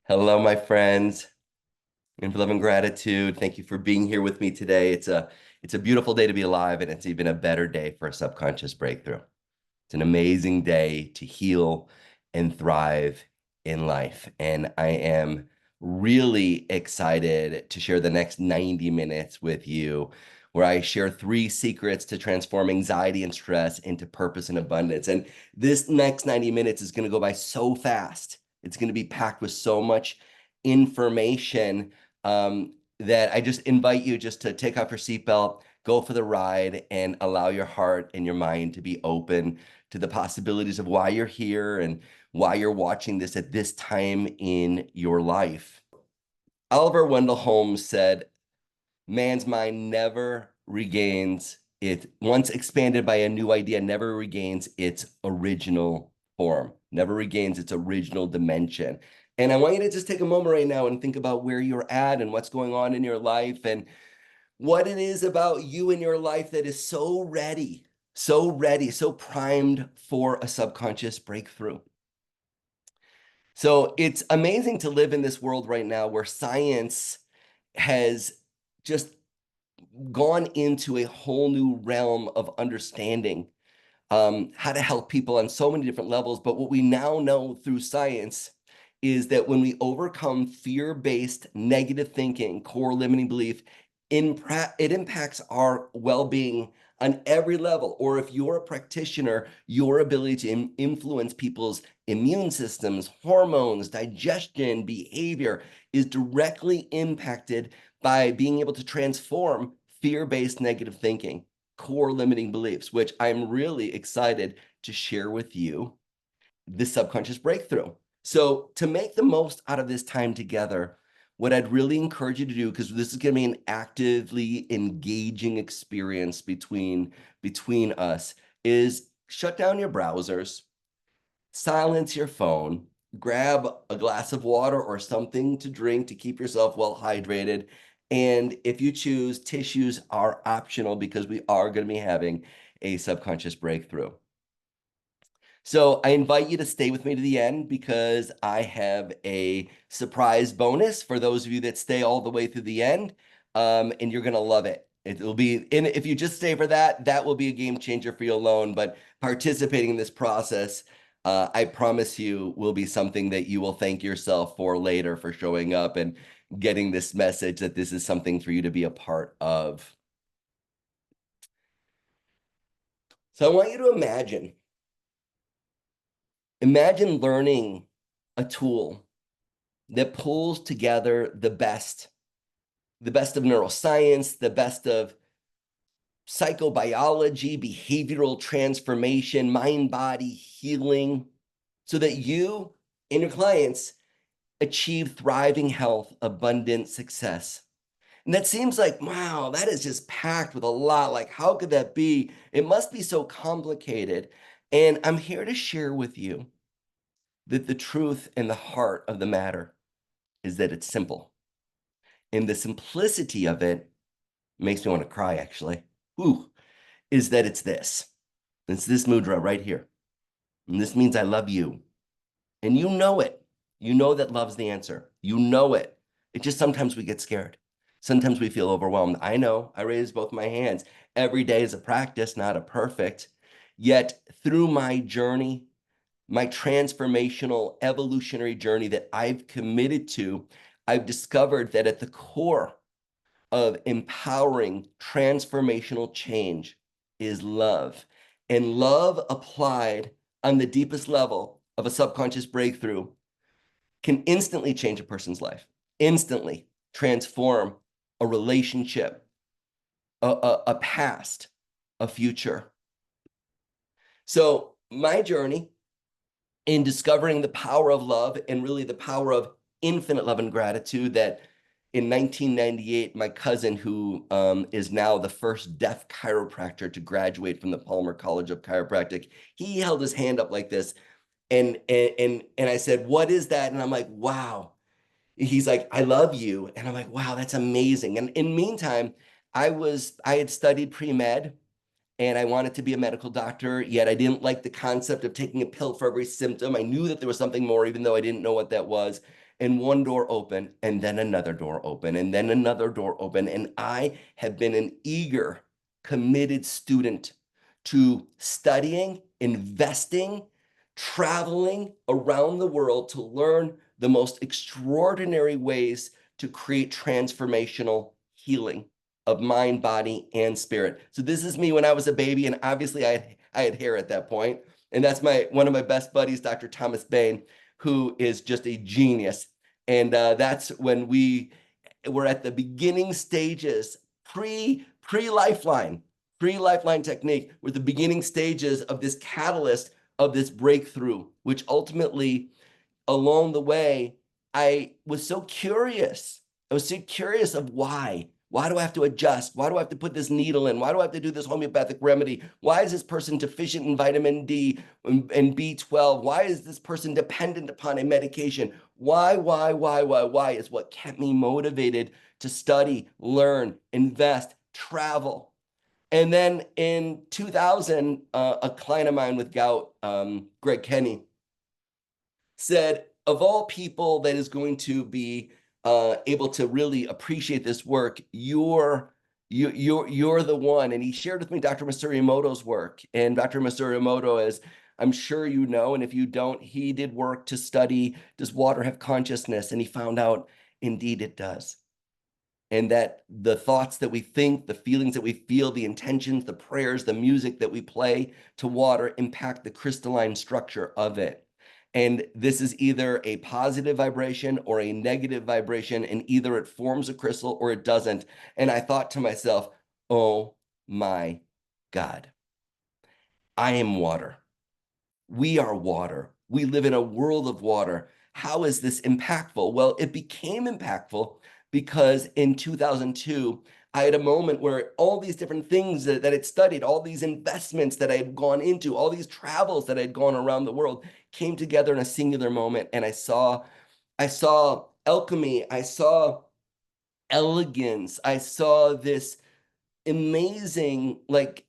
Hello, my friends. In love and gratitude. Thank you for being here with me today. It's a beautiful day to be alive, and it's even a better day for a subconscious breakthrough. It's an amazing day to heal and thrive in life. And I am really excited to share the next 90 minutes with you, where I share 3 secrets to transform anxiety and stress into purpose and abundance. And this next 90 minutes is going to go by so fast. It's going to be packed with so much information that I just invite you just to take off your seatbelt, go for the ride, and allow your heart and your mind to be open to the possibilities of why you're here and why you're watching this at this time in your life. Oliver Wendell Holmes said, man's mind never regains it, once expanded by a new idea, never regains its original form, never regains its original dimension. And I want you to just take a moment right now and think about where you're at and what's going on in your life and what it is about you in your life that is so ready, so primed for a subconscious breakthrough. So it's amazing to live in this world right now where science has just gone into a whole new realm of understanding how to help people on so many different levels. But what we now know through science is that when we overcome fear-based negative thinking, core limiting belief, it impacts our well-being on every level. Or if you're a practitioner, your ability to influence people's immune systems, hormones, digestion, behavior is directly impacted by being able to transform fear-based negative thinking, core limiting beliefs, which I'm really excited to share with you the subconscious breakthrough. So to make the most out of this time together, what I'd really encourage you to do, because this is going to be an actively engaging experience between us, is shut down your browsers, silence your phone, grab a glass of water or something to drink to keep yourself well hydrated. And if you choose, tissues are optional because we are going to be having a subconscious breakthrough. So I invite you to stay with me to the end because I have a surprise bonus for those of you that stay all the way through the end, and you're going to love it. It will be, and if you just stay for that, that will be a game changer for you alone. But participating in this process, I promise you, will be something that you will thank yourself for later for showing up and getting this message that this is something for you to be a part of. So I want you to imagine learning a tool that pulls together the best of neuroscience, the best of psychobiology, behavioral transformation, mind body healing, so that you and your clients achieve thriving health, abundant success. And that seems like, wow, that is just packed with a lot. Like, how could that be? It must be so complicated. And I'm here to share with you that the truth and the heart of the matter is that it's simple. And the simplicity of it makes me want to cry, actually. Ooh, is that it's this. It's this mudra right here. And this means I love you. And you know it. You know that love's the answer. You know it. It just sometimes we get scared. Sometimes we feel overwhelmed. I know. I raise both my hands. Every day is a practice, not a perfect. Yet through my journey, my transformational evolutionary journey that I've committed to, I've discovered that at the core of empowering transformational change is love. And love applied on the deepest level of a subconscious breakthrough can instantly change a person's life, instantly transform a relationship, a past, a future. So my journey in discovering the power of love and really the power of infinite love and gratitude that in 1998, my cousin, who is now the first deaf chiropractor to graduate from the Palmer College of Chiropractic, he held his hand up like this. And I said, what is that? And I'm like, wow. He's like, I love you. And I'm like, wow, that's amazing. And in the meantime, I had studied pre-med and I wanted to be a medical doctor, yet I didn't like the concept of taking a pill for every symptom. I knew that there was something more, even though I didn't know what that was. and one door open, and then another door open, and then another door open. And I have been an eager, committed student to studying, investing, traveling around the world to learn the most extraordinary ways to create transformational healing of mind, body, and spirit. So this is me when I was a baby, and obviously I had hair at that point. And that's one of my best buddies, Dr. Thomas Bain, who is just a genius. And that's when we were at the beginning stages, pre-Lifeline technique, were the beginning stages of this catalyst of this breakthrough, which ultimately, along the way, I was so curious. I was so curious of why. Why do I have to adjust? Why do I have to put this needle in? Why do I have to do this homeopathic remedy? Why is this person deficient in vitamin D and B12? Why is this person dependent upon a medication? Why is what kept me motivated to study, learn, invest, travel. And then in 2000, a client of mine with gout, Greg Kenny, said, of all people that is going to be able to really appreciate this work, you're the one. And he shared with me Dr. Masaru Emoto's work. And Dr. Masaru Emoto, as I'm sure you know, and if you don't, he did work to study, does water have consciousness? And he found out, indeed it does. And that the thoughts that we think, the feelings that we feel, the intentions, the prayers, the music that we play to water impact the crystalline structure of it. And this is either a positive vibration or a negative vibration, and either it forms a crystal or it doesn't. And I thought to myself, oh my God, I am water. We are water. We live in a world of water. How is this impactful? Well, it became impactful because in 2002, I had a moment where all these different things that I'd studied, all these investments that I had gone into, all these travels that I'd gone around the world came together in a singular moment. And I saw alchemy, I saw elegance, I saw this amazing, like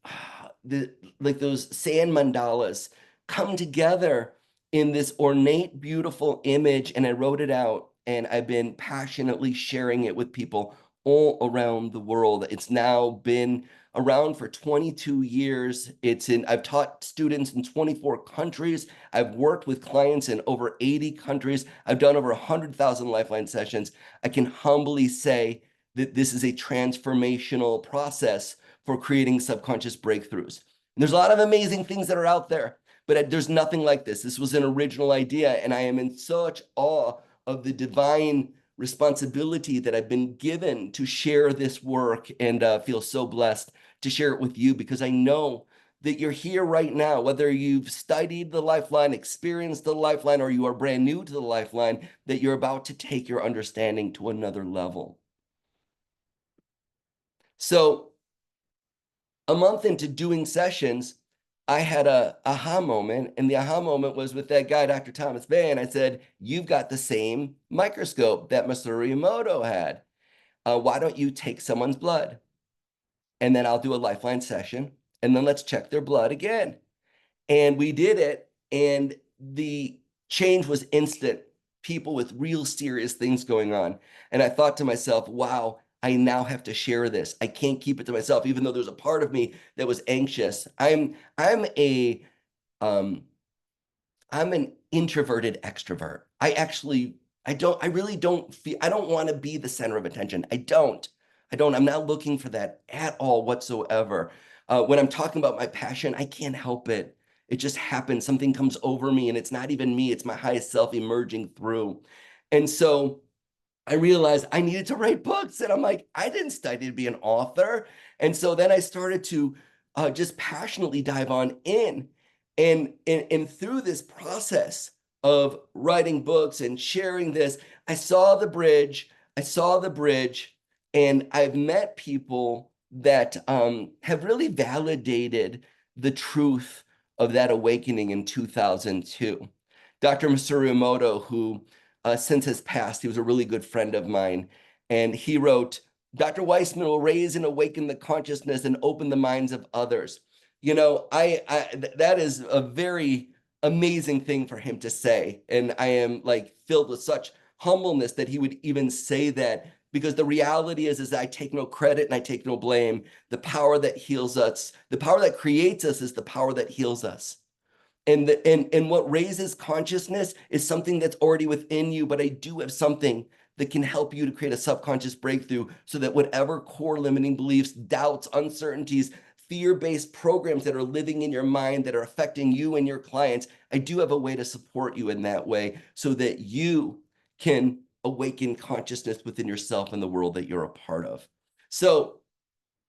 those sand mandalas come together in this ornate, beautiful image. And I wrote it out, and I've been passionately sharing it with people all around the world. It's now been around for 22 years. I've taught students in 24 countries. I've worked with clients in over 80 countries. I've done over 100,000 Lifeline sessions. I can humbly say that this is a transformational process for creating subconscious breakthroughs. And there's a lot of amazing things that are out there, but there's nothing like this. This was an original idea, and I am in such awe of the divine responsibility that I've been given to share this work, and feel so blessed to share it with you, because I know that you're here right now, whether you've studied the Lifeline, experienced the Lifeline, or you are brand new to the Lifeline, that you're about to take your understanding to another level. So a month into doing sessions, I had a aha moment, and the aha moment was with that guy, Dr. Thomas Bain. I said, you've got the same microscope that Masaru Emoto had. Why don't you take someone's blood? And then I'll do a Lifeline session, and then let's check their blood again. And we did it, and the change was instant. People with real serious things going on. And I thought to myself, wow, I now have to share this. I can't keep it to myself, even though there's a part of me that was anxious. I'm an introverted extrovert. I really don't feel, I don't want to be the center of attention. I'm not looking for that at all whatsoever. When I'm talking about my passion, I can't help it. It just happens. Something comes over me, and it's not even me. It's my highest self emerging through. And so I realized I needed to write books, and I'm like, I didn't study to be an author. And so then I started to just passionately dive on in. And through this process of writing books and sharing this, I saw the bridge, and I've met people that have really validated the truth of that awakening in 2002. Dr. Masaru Emoto, who since has passed, he was a really good friend of mine, and he wrote, Dr. Weissman will raise and awaken the consciousness and open the minds of others. You know, that is a very amazing thing for him to say, and I am like filled with such humbleness that he would even say that, because the reality is I take no credit and I take no blame. The power that heals us, the power that creates us is the power that heals us. And what raises consciousness is something that's already within you, but I do have something that can help you to create a subconscious breakthrough so that whatever core limiting beliefs, doubts, uncertainties, fear-based programs that are living in your mind that are affecting you and your clients, I do have a way to support you in that way so that you can awaken consciousness within yourself and the world that you're a part of. So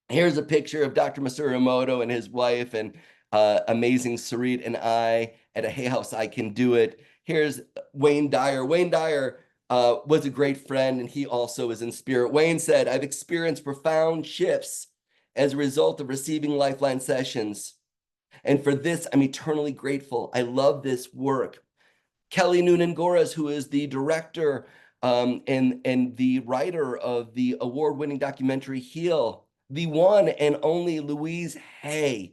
here's a picture of Dr. Masaru Emoto and his wife and amazing Sarit and I at a Hay House I Can Do It. Here's Wayne Dyer. Wayne Dyer was a great friend, and he also is in spirit. Wayne said, I've experienced profound shifts as a result of receiving Lifeline sessions. And for this, I'm eternally grateful. I love this work. Kelly Noonan-Gores, who is the director and the writer of the award-winning documentary Heal, the one and only Louise Hay,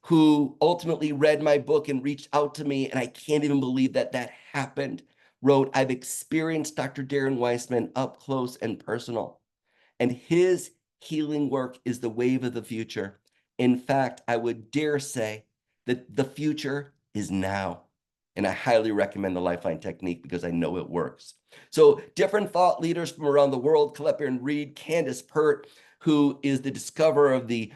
who ultimately read my book and reached out to me, and I can't even believe that that happened, wrote, I've experienced Dr. Darren Weissman up close and personal, and his healing work is the wave of the future. In fact, I would dare say that the future is now. And I highly recommend the Lifeline technique because I know it works. So different thought leaders from around the world, Colette Baron-Reid, Candace Pert, who is the discoverer of the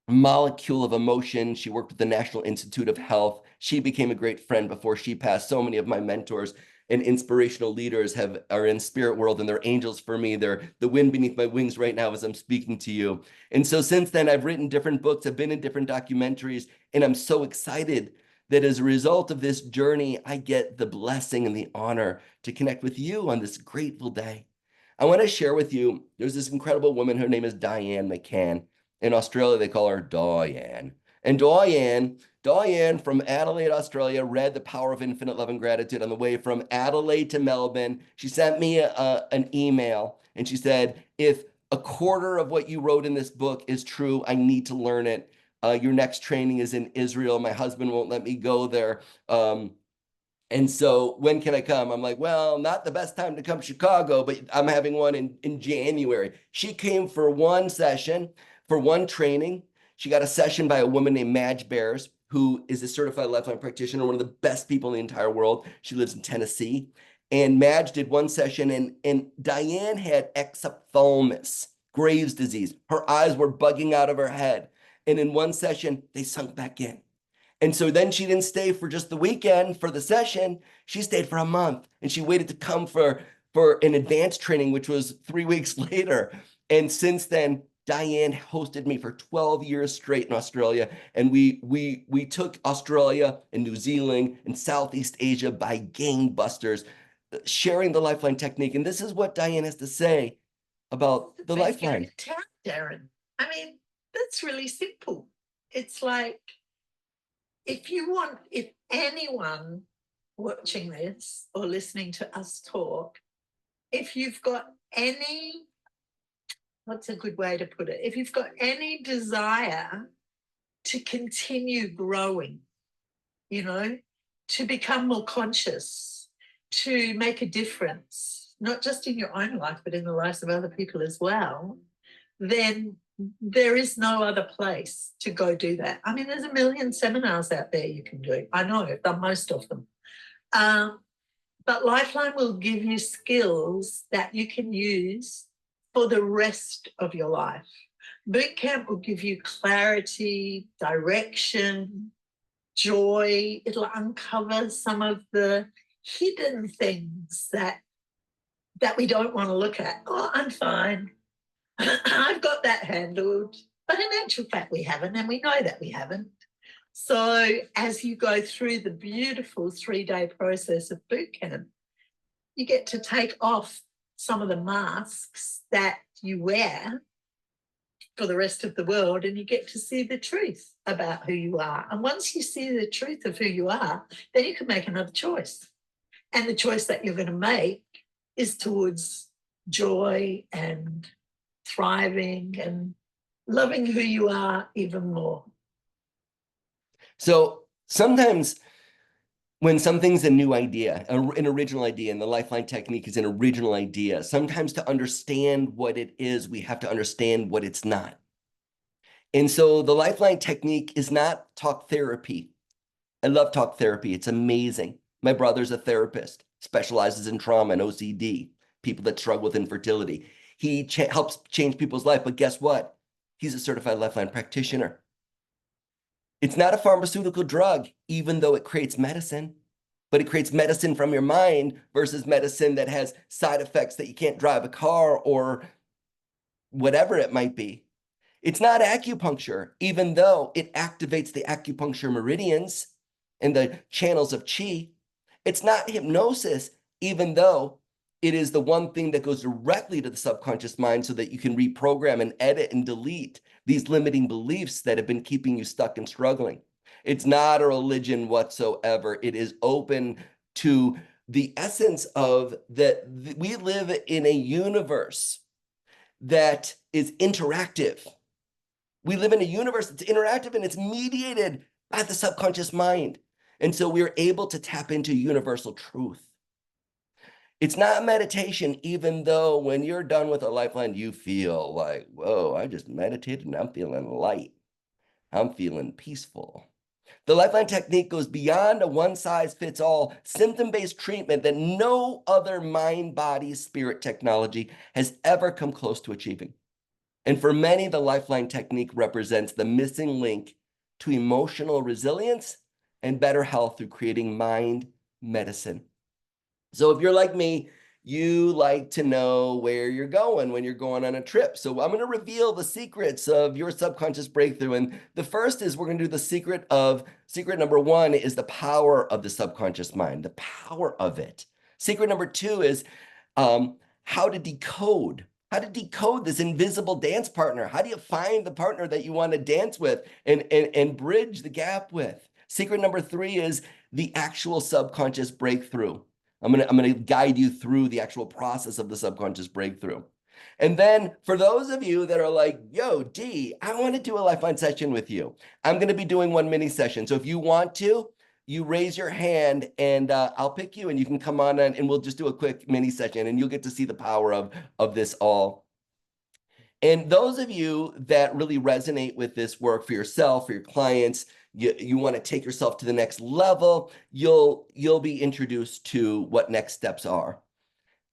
molecule of emotion. She worked with the National Institute of Health. She became a great friend before she passed. So many of my mentors and inspirational leaders are in spirit world, and they're angels for me. They're the wind beneath my wings right now as I'm speaking to you. And so since then, I've written different books, I've been in different documentaries, and I'm so excited that as a result of this journey, I get the blessing and the honor to connect with you on this grateful day. I want to share with you, there's this incredible woman, her name is Diane McCann. In Australia, they call her Diane. And Diane from Adelaide, Australia, read The Power of Infinite Love and Gratitude on the way from Adelaide to Melbourne. She sent me an email, and she said, if a quarter of what you wrote in this book is true, I need to learn it. Your next training is in Israel. My husband won't let me go there. And so when can I come? I'm like, well, not the best time to come to Chicago, but I'm having one in January. She came for one session, for one training. She got a session by a woman named Madge Bears, who is a certified Lifeline practitioner, one of the best people in the entire world. She lives in Tennessee. And Madge did one session, and Diane had exophthalmos, Graves' disease. Her eyes were bugging out of her head. And in one session, they sunk back in. And so then she didn't stay for just the weekend for the session. She stayed for a month, and she waited to come for an advanced training, which was 3 weeks later. And since then, Diane hosted me for 12 years straight in Australia. And we took Australia and New Zealand and Southeast Asia by gangbusters, sharing the Lifeline technique. And this is what Diane has to say about the Lifeline. Darren, I mean, that's really simple. It's like, if anyone watching this or listening to us talk, if you've got any, what's a good way to put it? If you've got any desire to continue growing, to become more conscious, to make a difference, not just in your own life, but in the lives of other people as well, then there is no other place to go do that. I mean, there's a million seminars out there you can do. I know, I've done most of them. But Lifeline will give you skills that you can use for the rest of your life. Bootcamp will give you clarity, direction, joy. It'll uncover some of the hidden things that we don't want to look at. Oh, I'm fine. I've got that handled. But in actual fact, we haven't, and we know that we haven't. So as you go through the beautiful 3-day process of bootcamp, you get to take off some of the masks that you wear for the rest of the world, and you get to see the truth about who you are. And once you see the truth of who you are, then you can make another choice. And the choice that you're going to make is towards joy and thriving and loving who you are even more. So sometimes When something's a new idea, an original idea, and the lifeline technique is an original idea, sometimes to understand what it is, we have to understand what it's not. And so the lifeline technique is not talk therapy. I love talk therapy. It's amazing. My brother's a therapist, specializes in trauma and OCD, people that struggle with infertility. He helps change people's life, but guess what? He's a certified lifeline practitioner. It's not a pharmaceutical drug, even though it creates medicine, but it creates medicine from your mind versus medicine that has side effects that you can't drive a car or whatever it might be. It's not acupuncture, even though it activates the acupuncture meridians and the channels of chi. It's not hypnosis, even though it is the one thing that goes directly to the subconscious mind so that you can reprogram and edit and delete these limiting beliefs that have been keeping you stuck and struggling. It's not a religion whatsoever. It is open to the essence of that we live in a universe that is interactive. We live in a universe that's interactive and it's mediated by the subconscious mind. And so we're able to tap into universal truth. It's not meditation, even though when you're done with a lifeline, you feel like, whoa, I just meditated and I'm feeling light. I'm feeling peaceful. The lifeline technique goes beyond a one-size-fits-all symptom-based treatment that no other mind, body, spirit technology has ever come close to achieving. And for many, the lifeline technique represents the missing link to emotional resilience and better health through creating mind medicine. So if you're like me, you like to know where you're going when you're going on a trip. So I'm going to reveal the secrets of your subconscious breakthrough. And the first is we're going to do the secret number one is the power of the subconscious mind, the power of it. Secret number two is how to decode this invisible dance partner. How do you find the partner that you want to dance with and bridge the gap with? Secret number three is the actual subconscious breakthrough. I'm gonna guide you through the actual process of the subconscious breakthrough. And then for those of you that are like, yo, D, I want to do a lifeline session with you. I'm going to be doing one mini session. So if you want to, you raise your hand and I'll pick you and you can come on and we'll just do a quick mini session and you'll get to see the power of this all. And those of you that really resonate with this work for yourself, for your clients, you want to take yourself to the next level, you'll be introduced to what next steps are.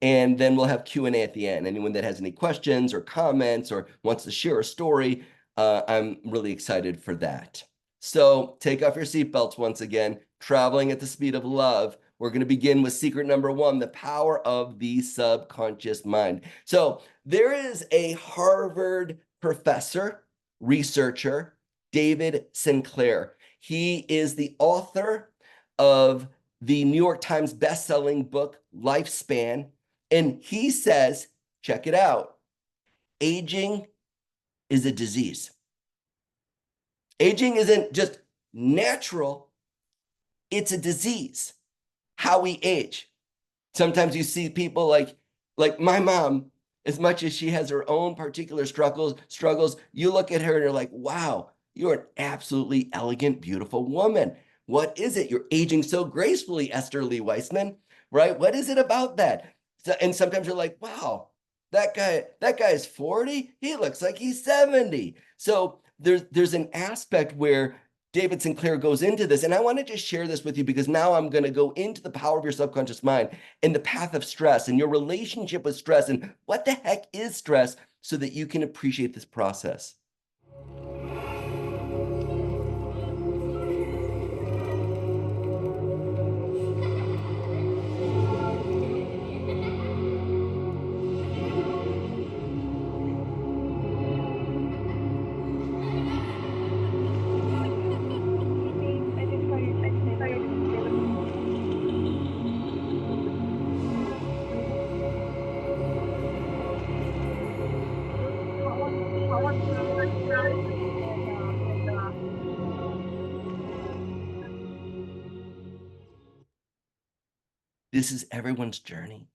And then we'll have Q&A at the end. Anyone that has any questions or comments or wants to share a story, I'm really excited for that. So take off your seatbelts once again, traveling at the speed of love. We're going to begin with secret number one, the power of the subconscious mind. So there is a Harvard professor, researcher, David Sinclair. He is the author of the New York Times best-selling book, Lifespan. And he says, check it out, aging is a disease. Aging isn't just natural, it's a disease, how we age. Sometimes you see people like my mom, as much as she has her own particular struggles, you look at her and you're like, wow, you're an absolutely elegant, beautiful woman. What is it? You're aging so gracefully, Esther Lee Weissman, right? What is it about that? So, and sometimes you're like, wow, that guy is 40. He looks like he's 70. So there's an aspect where David Sinclair goes into this, and I want to just share this with you because now I'm going to go into the power of your subconscious mind and the path of stress and your relationship with stress and what the heck is stress so that you can appreciate this process. This is everyone's journey.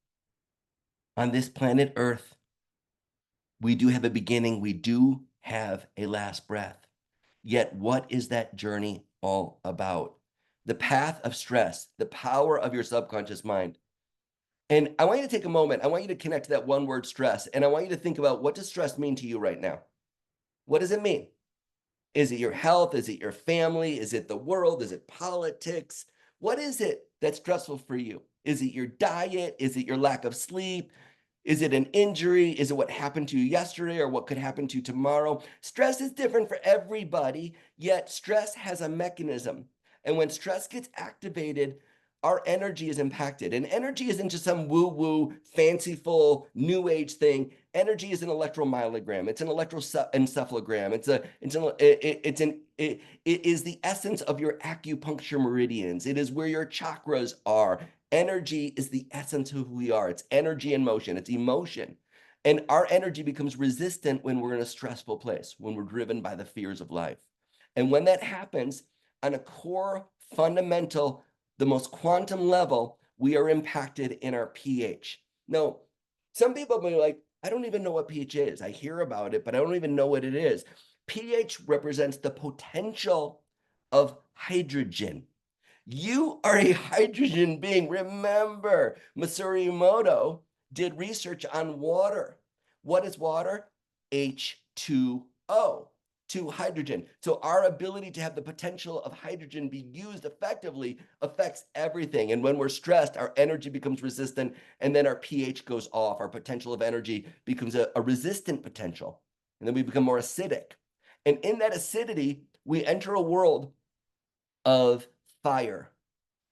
On this planet Earth, we do have a beginning, we do have a last breath. Yet, what is that journey all about? the path of stress, the power of your subconscious mind. And I want you to take a moment. I want you to connect to that one word stress. And I want you to think about, what does stress mean to you right now? What does it mean? Is it your health? Is it your family? Is it the world? Is it politics? What is it that's stressful for you? Is it your diet? Is it your lack of sleep? Is it an injury? Is it what happened to you yesterday or what could happen to you tomorrow? Stress is different for everybody, yet stress has a mechanism. And when stress gets activated, our energy is impacted. And energy isn't just some woo-woo, fanciful, new age thing. Energy is an electromyogram. It's an electroencephalogram. It is the essence of your acupuncture meridians. It is where your chakras are. Energy is the essence of who we are. It's energy in motion. It's emotion. And our energy becomes resistant when we're in a stressful place, when we're driven by the fears of life. And when that happens, on a core, fundamental, the most quantum level, we are impacted in our pH. Now, some people may be like, I don't even know what pH is. I hear about it, but I don't even know what it is. pH represents the potential of hydrogen. You are a hydrogen being. Remember, Masaru Emoto did research on water. What is water? H2O, 2 hydrogen. So our ability to have the potential of hydrogen be used effectively affects everything. And when we're stressed, our energy becomes resistant, and then our pH goes off. Our potential of energy becomes a resistant potential, and then we become more acidic. And in that acidity, we enter a world of fire.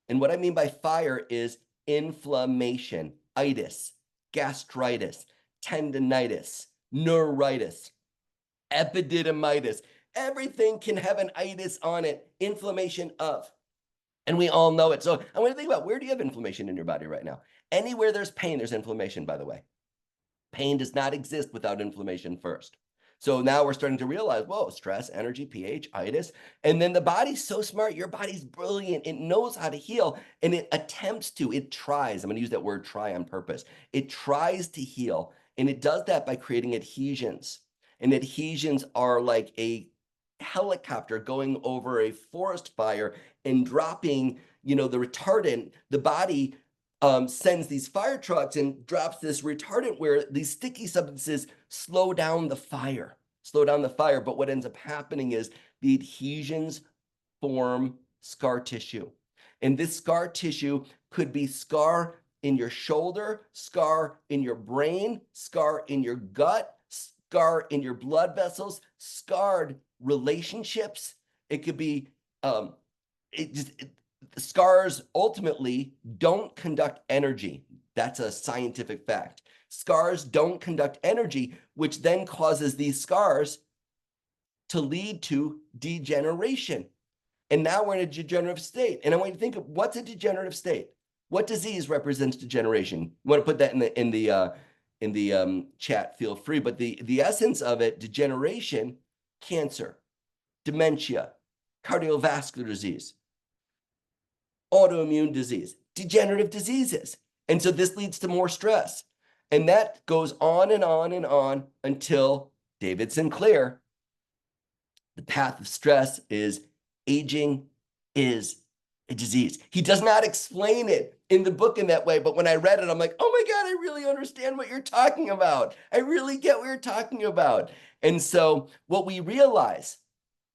And what I mean by fire is inflammation, itis, gastritis, tendinitis, neuritis, epididymitis. Everything can have an itis on it, inflammation of. And we all know it. So I want to think about, where do you have inflammation in your body right now? Anywhere there's pain, there's inflammation, by the way. Pain does not exist without inflammation first. So now we're starting to realize, whoa, stress, energy, pH, itis. And then the body's so smart. Your body's brilliant. It knows how to heal, and it attempts to, it tries. I'm going to use that word try on purpose. It tries to heal, and it does that by creating adhesions. And adhesions are like a helicopter going over a forest fire and dropping, the retardant. The body sends these fire trucks and drops this retardant where these sticky substances slow down the fire. But what ends up happening is the adhesions form scar tissue. And this scar tissue could be scar in your shoulder, scar in your brain, scar in your gut, scar in your blood vessels, scarred relationships. It could be, scars ultimately don't conduct energy. That's a scientific fact. Scars don't conduct energy, which then causes these scars to lead to degeneration. And now we're in a degenerative state. And I want you to think of, what's a degenerative state? What disease represents degeneration? You want to put that in the chat, feel free. But the essence of it, degeneration, cancer, dementia, cardiovascular disease, autoimmune disease, degenerative diseases. And so this leads to more stress. And that goes on and on and on until David Sinclair, the path of stress is aging is a disease. He does not explain it in the book in that way, but when I read it, I'm like, oh my God, I really understand what you're talking about. I really get what you're talking about. And so what we realize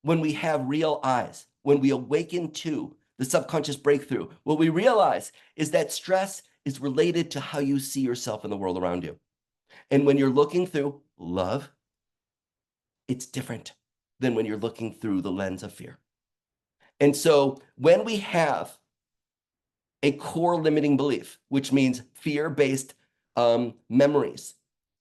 when we have real eyes, when we awaken to the subconscious breakthrough, what we realize is that stress is related to how you see yourself in the world around you. And when you're looking through love, it's different than when you're looking through the lens of fear. And so when we have a core limiting belief, which means fear-based memories,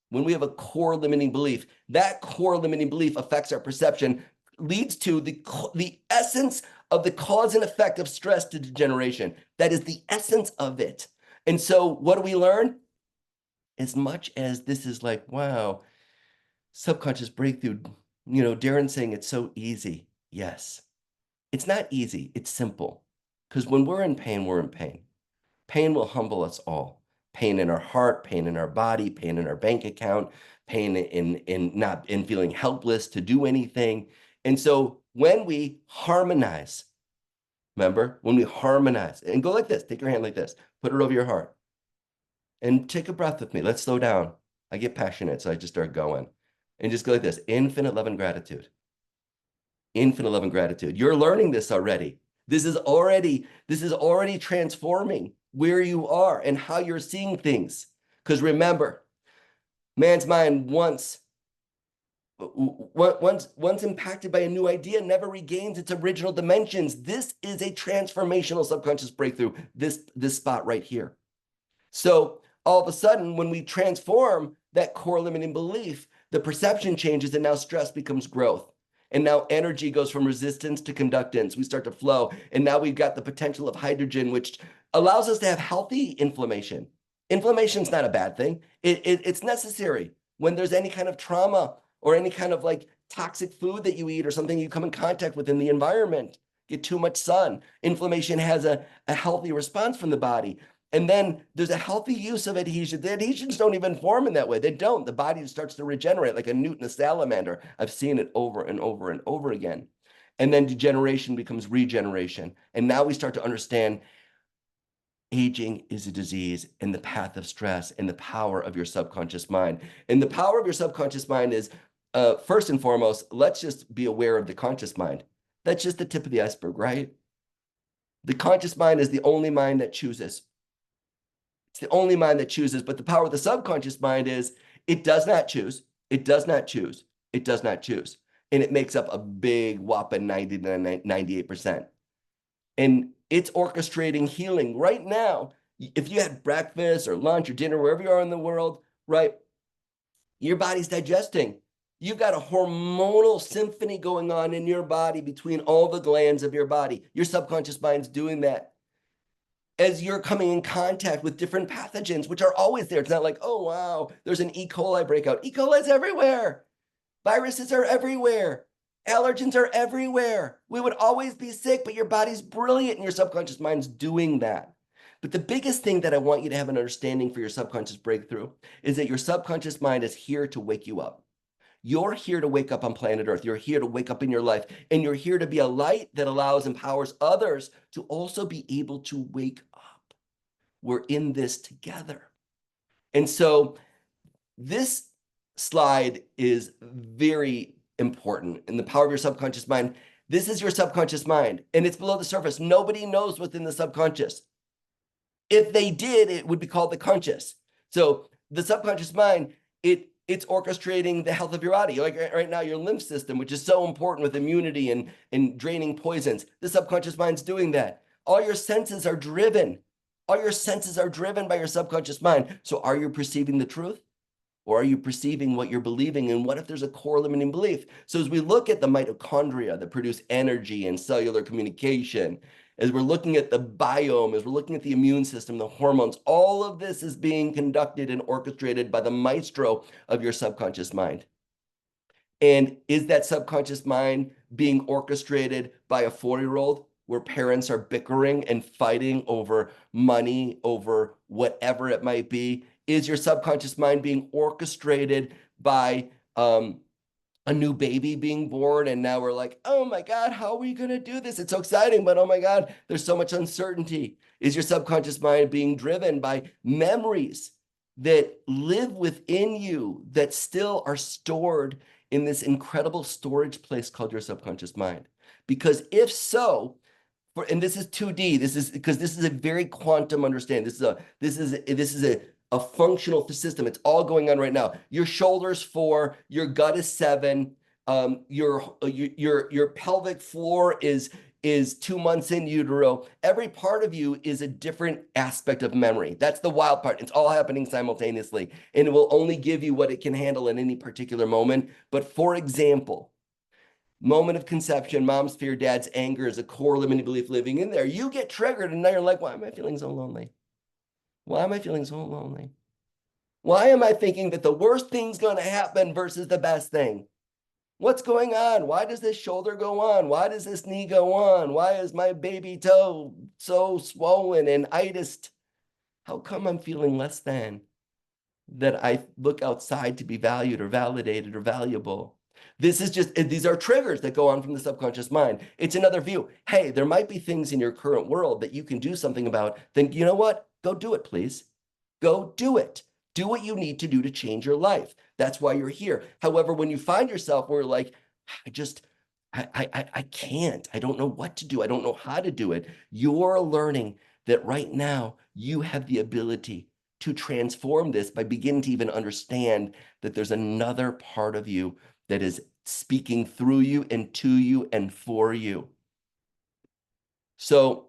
when we have a core limiting belief, that core limiting belief affects our perception, leads to the essence of the cause and effect of stress to degeneration. That is the essence of it. And so what do we learn? As much as this is like, wow, subconscious breakthrough, Darren saying it's so easy. Yes, it's not easy. It's simple. Because when we're in pain, we're in pain. Pain will humble us all. Pain in our heart, pain in our body, pain in our bank account, pain in feeling helpless to do anything. And so when we harmonize Remember, when we harmonize and go like this, take your hand like this, put it over your heart and take a breath with me. Let's slow down. I get passionate, so I just start going and just go like this. Infinite love and gratitude. Infinite love and gratitude. You're learning this already. This is already transforming where you are and how you're seeing things. Because remember, man's mind once impacted by a new idea never regains its original dimensions. This is a transformational subconscious breakthrough, this spot right here. So all of a sudden, when we transform that core limiting belief, the perception changes and now stress becomes growth. And now energy goes from resistance to conductance. We start to flow. And now we've got the potential of hydrogen, which allows us to have healthy inflammation. Inflammation is not a bad thing. It's necessary when there's any kind of trauma or any kind of like toxic food that you eat or something you come in contact with in the environment. Get too much sun. Inflammation has a healthy response from the body. And then there's a healthy use of adhesion. The adhesions don't even form in that way. They don't. The body starts to regenerate like a newt and a salamander. I've seen it over and over and over again. And then degeneration becomes regeneration. And now we start to understand aging is a disease and the path of stress and the power of your subconscious mind. And the power of your subconscious mind is, first and foremost, let's just be aware of the conscious mind. That's just the tip of the iceberg, right? The conscious mind is the only mind that chooses. It's the only mind that chooses, but the power of the subconscious mind is it does not choose. It does not choose. It does not choose. And it makes up a big whopping 90 to 98%. And it's orchestrating healing right now. If you had breakfast or lunch or dinner, wherever you are in the world, right, your body's digesting. You've got a hormonal symphony going on in your body between all the glands of your body. Your subconscious mind's doing that as you're coming in contact with different pathogens, which are always there. It's not like, oh, wow, there's an E. coli breakout. E. coli's everywhere. Viruses are everywhere. Allergens are everywhere. We would always be sick, but your body's brilliant and your subconscious mind's doing that. But the biggest thing that I want you to have an understanding for your subconscious breakthrough is that your subconscious mind is here to wake you up. You're here to wake up on planet Earth. You're here to wake up in your life, and you're here to be a light that allows, empowers others to also be able to wake up. We're in this together. And so this slide is very important in the power of your subconscious mind. This is your subconscious mind, and it's below the surface. Nobody knows what's in the subconscious. If they did, it would be called the conscious. So the subconscious mind, it's orchestrating the health of your body. Like right now, your lymph system, which is so important with immunity and draining poisons. The subconscious mind's doing that. All your senses are driven. All your senses are driven by your subconscious mind. So are you perceiving the truth? Or are you perceiving what you're believing? And what if there's a core limiting belief? So as we look at the mitochondria that produce energy and cellular communication, as we're looking at the biome, as we're looking at the immune system, the hormones, all of this is being conducted and orchestrated by the maestro of your subconscious mind. And is that subconscious mind being orchestrated by a 4-year-old where parents are bickering and fighting over money, over whatever it might be? Is your subconscious mind being orchestrated by a new baby being born? And now we're like, oh my God, how are we going to do this? It's so exciting, but oh my God, there's so much uncertainty. Is your subconscious mind being driven by memories that live within you that still are stored in this incredible storage place called your subconscious mind? Because if so, and this is 2D, this is because this is a very quantum understanding. This is a functional system. It's all going on right now. Your shoulders 4, your gut is 7, your pelvic floor is 2 months in utero. Every part of you is a different aspect of memory. That's the wild part. It's all happening simultaneously, and it will only give you what it can handle in any particular moment. But for example, moment of conception, mom's fear, dad's anger is a core limiting belief living in there. You get triggered, and now you're like, why am I feeling so lonely? Why am I feeling so lonely? Why am I thinking that the worst thing's going to happen versus the best thing? What's going on? Why does this shoulder go on? Why does this knee go on? Why is my baby toe so swollen and itised? How come I'm feeling less than? That I look outside to be valued or validated or valuable? This is just, these are triggers that go on from the subconscious mind. It's another view. Hey, there might be things in your current world that you can do something about. Then you know what? Go do it, please. Go do it. Do what you need to do to change your life. That's why you're here. However, when you find yourself where you're like, I just, I can't. I don't know what to do. I don't know how to do it. You're learning that right now you have the ability to transform this by beginning to even understand that there's another part of you that is speaking through you and to you and for you. So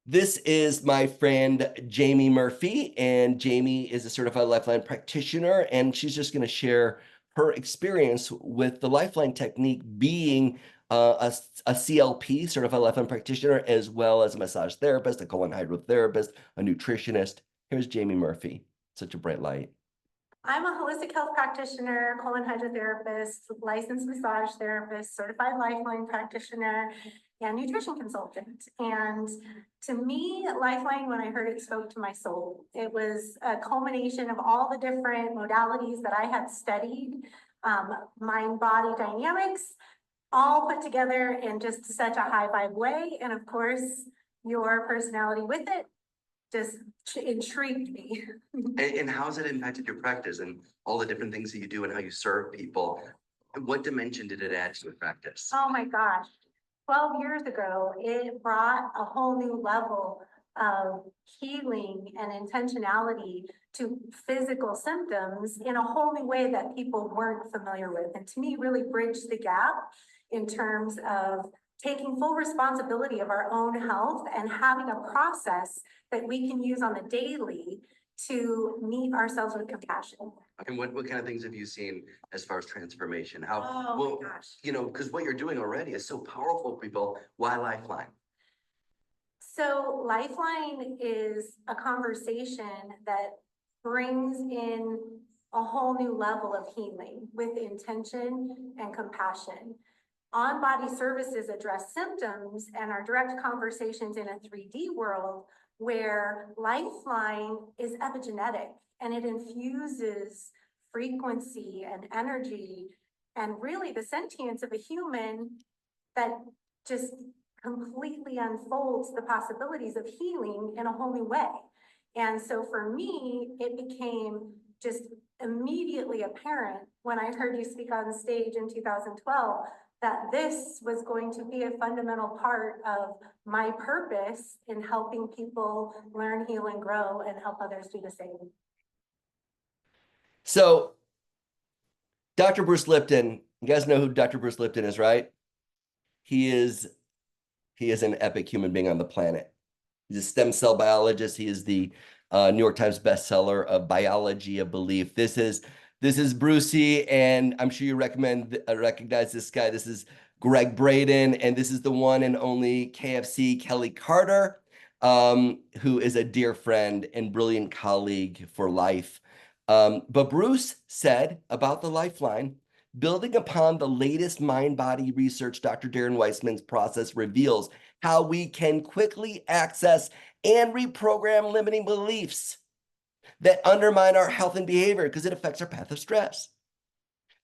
this is my friend Jamie Murphy, and Jamie is a certified Lifeline practitioner, and she's just going to share her experience with the Lifeline technique, being a CLP, certified Lifeline practitioner, as well as a massage therapist, a colon hydrotherapist, a nutritionist. Here's Jamie Murphy, such a bright light. I'm a holistic health practitioner, colon hydrotherapist, licensed massage therapist, certified Lifeline practitioner, and nutrition consultant. And to me, Lifeline, when I heard it, spoke to my soul. It was a culmination of all the different modalities that I had studied, mind-body dynamics, all put together in just such a high vibe way. And of course, your personality with it just intrigued me. And how's it impacted your practice and all the different things that you do and how you serve people? What dimension did it add to your practice? Oh my gosh. 12 years ago, it brought a whole new level of healing and intentionality to physical symptoms in a whole new way that people weren't familiar with. And to me, really bridged the gap in terms of taking full responsibility of our own health and having a process that we can use on the daily to meet ourselves with compassion. And what kind of things have you seen as far as transformation? Oh my gosh. You know, because what you're doing already is so powerful for people. Why Lifeline? So Lifeline is a conversation that brings in a whole new level of healing with intention and compassion. On-body services address symptoms and are direct conversations in a 3D world where Lifeline is epigenetic and it infuses frequency and energy and really the sentience of a human that just completely unfolds the possibilities of healing in a whole new way. And so for me, it became just immediately apparent when I heard you speak on stage in 2012 that this was going to be a fundamental part of my purpose in helping people learn, heal, and grow and help others do the same. So, Dr. Bruce Lipton, you guys know who Dr. Bruce Lipton is, right? He is an epic human being on the planet. He's a stem cell biologist. He is the New York Times bestseller of Biology of Belief. This is Brucey, and I'm sure you recognize this guy. This is Greg Braden, and this is the one and only KFC Kelly Carter, who is a dear friend and brilliant colleague for life. But Bruce said about the Lifeline, building upon the latest mind-body research, Dr. Darren Weissman's process reveals how we can quickly access and reprogram limiting beliefs that undermine our health and behavior because it affects our path of stress.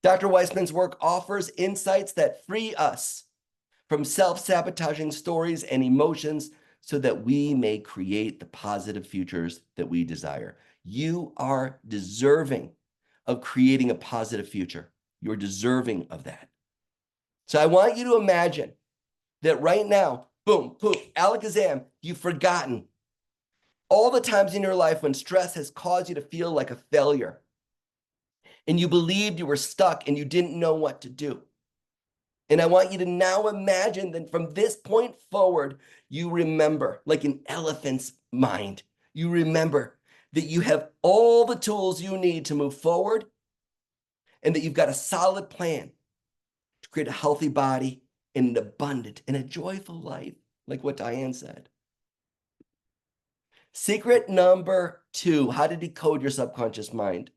Dr. Weissman's work offers insights that free us from self-sabotaging stories and emotions so that we may create the positive futures that we desire. You are deserving of creating a positive future. You're deserving of that. So I want you to imagine that right now, boom, poof, alakazam, you've forgotten all the times in your life when stress has caused you to feel like a failure and you believed you were stuck and you didn't know what to do. And I want you to now imagine that from this point forward, you remember, like an elephant's mind, you remember that you have all the tools you need to move forward and that you've got a solid plan to create a healthy body and an abundant and a joyful life, like what Diane said. Secret number 2, how to decode your subconscious mind.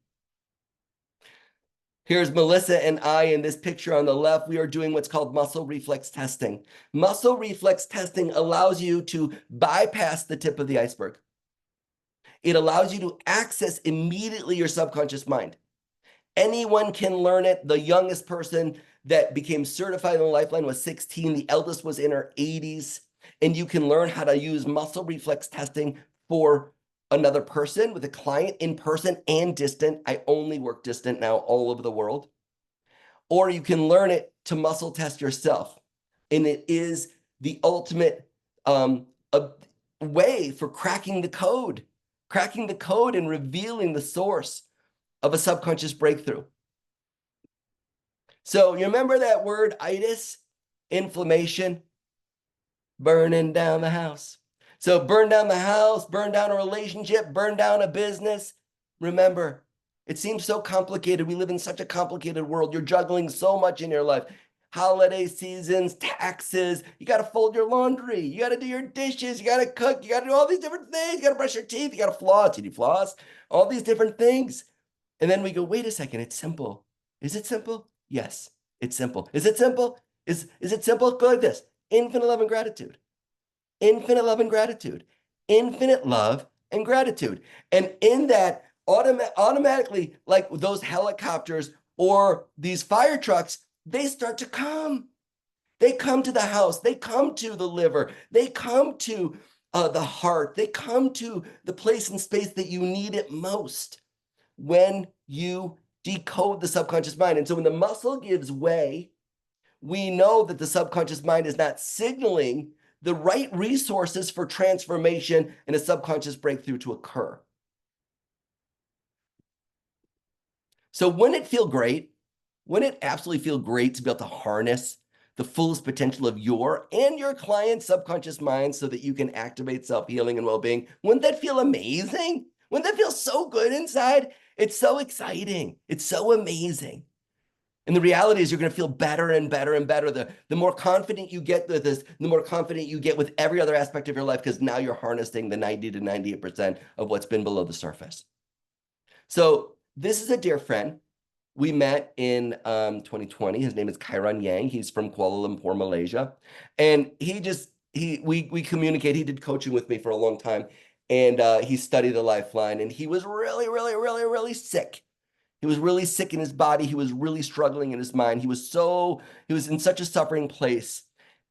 Here's Melissa and I in this picture on the left. We are doing what's called muscle reflex testing. Muscle reflex testing allows you to bypass the tip of the iceberg. It allows you to access immediately your subconscious mind. Anyone can learn it. The youngest person that became certified in the Lifeline was 16. The eldest was in her 80s. And you can learn how to use muscle reflex testing for another person with a client in person and distant. I only work distant now all over the world. Or you can learn it to muscle test yourself. And it is the ultimate a way for cracking the code and revealing the source of a subconscious breakthrough. So you remember that word itis, inflammation, burning down the house. So burn down the house, burn down a relationship, burn down a business. Remember, it seems so complicated. We live in such a complicated world. You're juggling so much in your life. Holiday seasons, taxes, you got to fold your laundry, you got to do your dishes, you got to cook, you got to do all these different things. You got to brush your teeth, you got to floss, did you floss? All these different things. And then we go, wait a second, it's simple. Is it simple? Yes, it's simple. Is it simple? Is it simple? Go like this: infinite love and gratitude, infinite love and gratitude, infinite love and gratitude. And in that, automatically, like those helicopters or these fire trucks, they start to come. They come to the house, they come to the liver, they come to the heart, they come to the place and space that you need it most when you decode the subconscious mind. And so when the muscle gives way, we know that the subconscious mind is not signaling the right resources for transformation and a subconscious breakthrough to occur. So wouldn't it feel great? Wouldn't it absolutely feel great to be able to harness the fullest potential of your and your client's subconscious mind so that you can activate self-healing and well-being? Wouldn't that feel amazing? Wouldn't that feel so good inside? It's so exciting. It's so amazing. And the reality is you're going to feel better and better and better. The more confident you get with this, the more confident you get with every other aspect of your life, because now you're harnessing the 90 to 98% of what's been below the surface. So this is a dear friend. We met in 2020. His name is Kairan Yang. He's from Kuala Lumpur, Malaysia. And we communicate. He did coaching with me for a long time. And he studied the Lifeline. And he was really, really, really, really sick. He was really sick in his body. He was really struggling in his mind. He was in such a suffering place.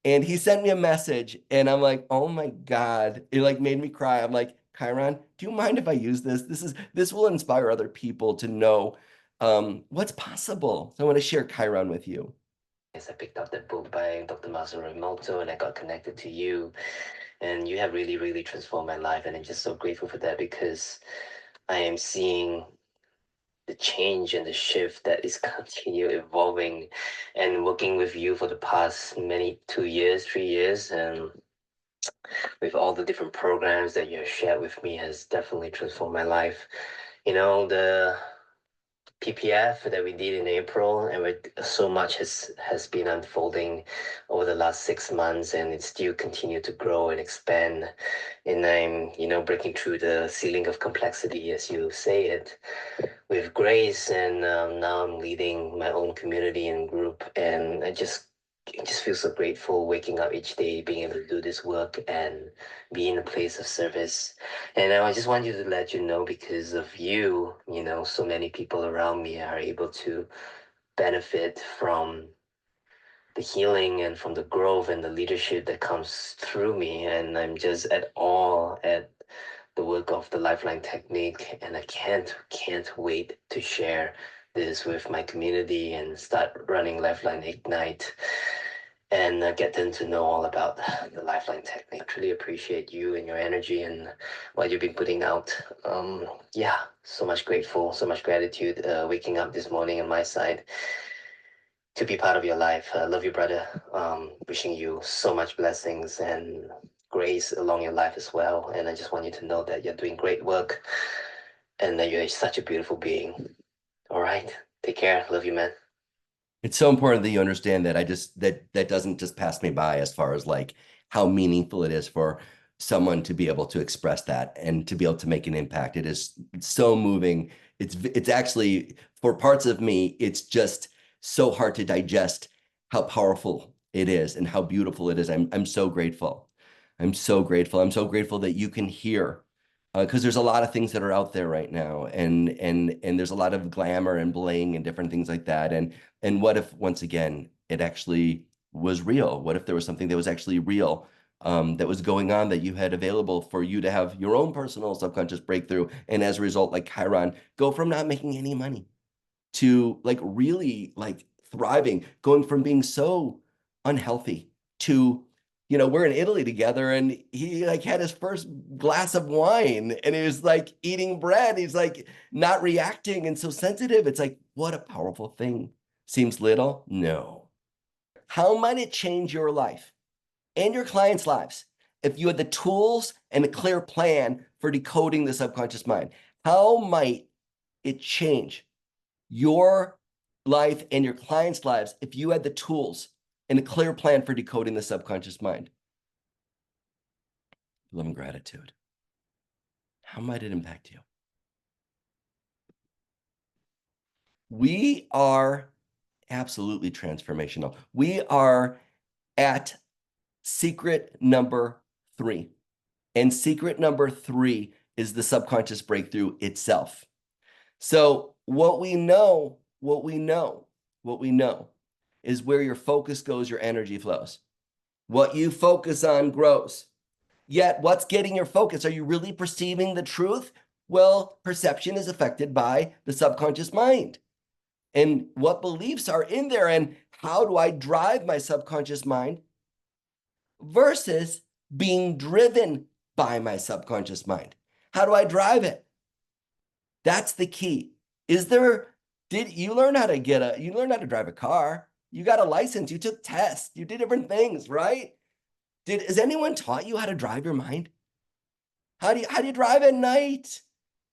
And he sent me a message. And I'm like, oh my God. It like made me cry. I'm like, Kairan, do you mind if I use this? This will inspire other people to know what's possible. So I want to share Chiron with you. Yes, I picked up that book by Dr. Masaru Emoto and I got connected to you. And you have really, really transformed my life. And I'm just so grateful for that because I am seeing the change and the shift that is continue evolving and working with you for the past 2 years, 3 years. And with all the different programs that you have shared with me has definitely transformed my life. You know, the PPF that we did in April, and so much has been unfolding over the last 6 months, and it still continue to grow and expand. And I'm, breaking through the ceiling of complexity, as you say it, with grace. And now I'm leading my own community and group, and I just feel so grateful waking up each day, being able to do this work and be in a place of service. And I just want you to let you know, because of you, so many people around me are able to benefit from the healing and from the growth and the leadership that comes through me. And I'm just at awe at the work of the Lifeline technique. And I can't wait to share this with my community and start running Lifeline Ignite and get them to know all about the Lifeline technique. I truly appreciate you and your energy and what you've been putting out. So much gratitude waking up this morning on my side to be part of your life. Love you, brother. Wishing you so much blessings and grace along your life as well. And I just want you to know that you're doing great work and that you're such a beautiful being. All right. Take care. Love you, man. It's so important that you understand that. That doesn't just pass me by as far as like how meaningful it is for someone to be able to express that and to be able to make an impact. It's so moving. It's actually, for parts of me, it's just so hard to digest how powerful it is and how beautiful it is. I'm so grateful. I'm so grateful. I'm so grateful that you can hear Because there's a lot of things that are out there right now, and there's a lot of glamour and bling and different things like that. And what if, once again, it actually was real? What if there was something that was actually real, that was going on, that you had available for you to have your own personal subconscious breakthrough, and as a result, like Chiron, go from not making any money to like really like thriving, going from being so unhealthy to, you know, we're in Italy together, and he like had his first glass of wine, and he was like eating bread. He's like not reacting and so sensitive. It's like, what a powerful thing. Seems little? No. How might it change your life and your clients' lives if you had the tools and a clear plan for decoding the subconscious mind? How might it change your life and your clients' lives if you had the tools and a clear plan for decoding the subconscious mind? Love and gratitude. How might it impact you? We are absolutely transformational. We are at secret number 3. And secret number 3 is the subconscious breakthrough itself. So what we know is where your focus goes, your energy flows. What you focus on grows. Yet, what's getting your focus? Are you really perceiving the truth? Well, perception is affected by the subconscious mind. And what beliefs are in there, and how do I drive my subconscious mind versus being driven by my subconscious mind? How do I drive it? That's the key. Did you learn how to you learned how to drive a car? You got a license, you took tests, you did different things, right? Has anyone taught you how to drive your mind? How do you drive at night?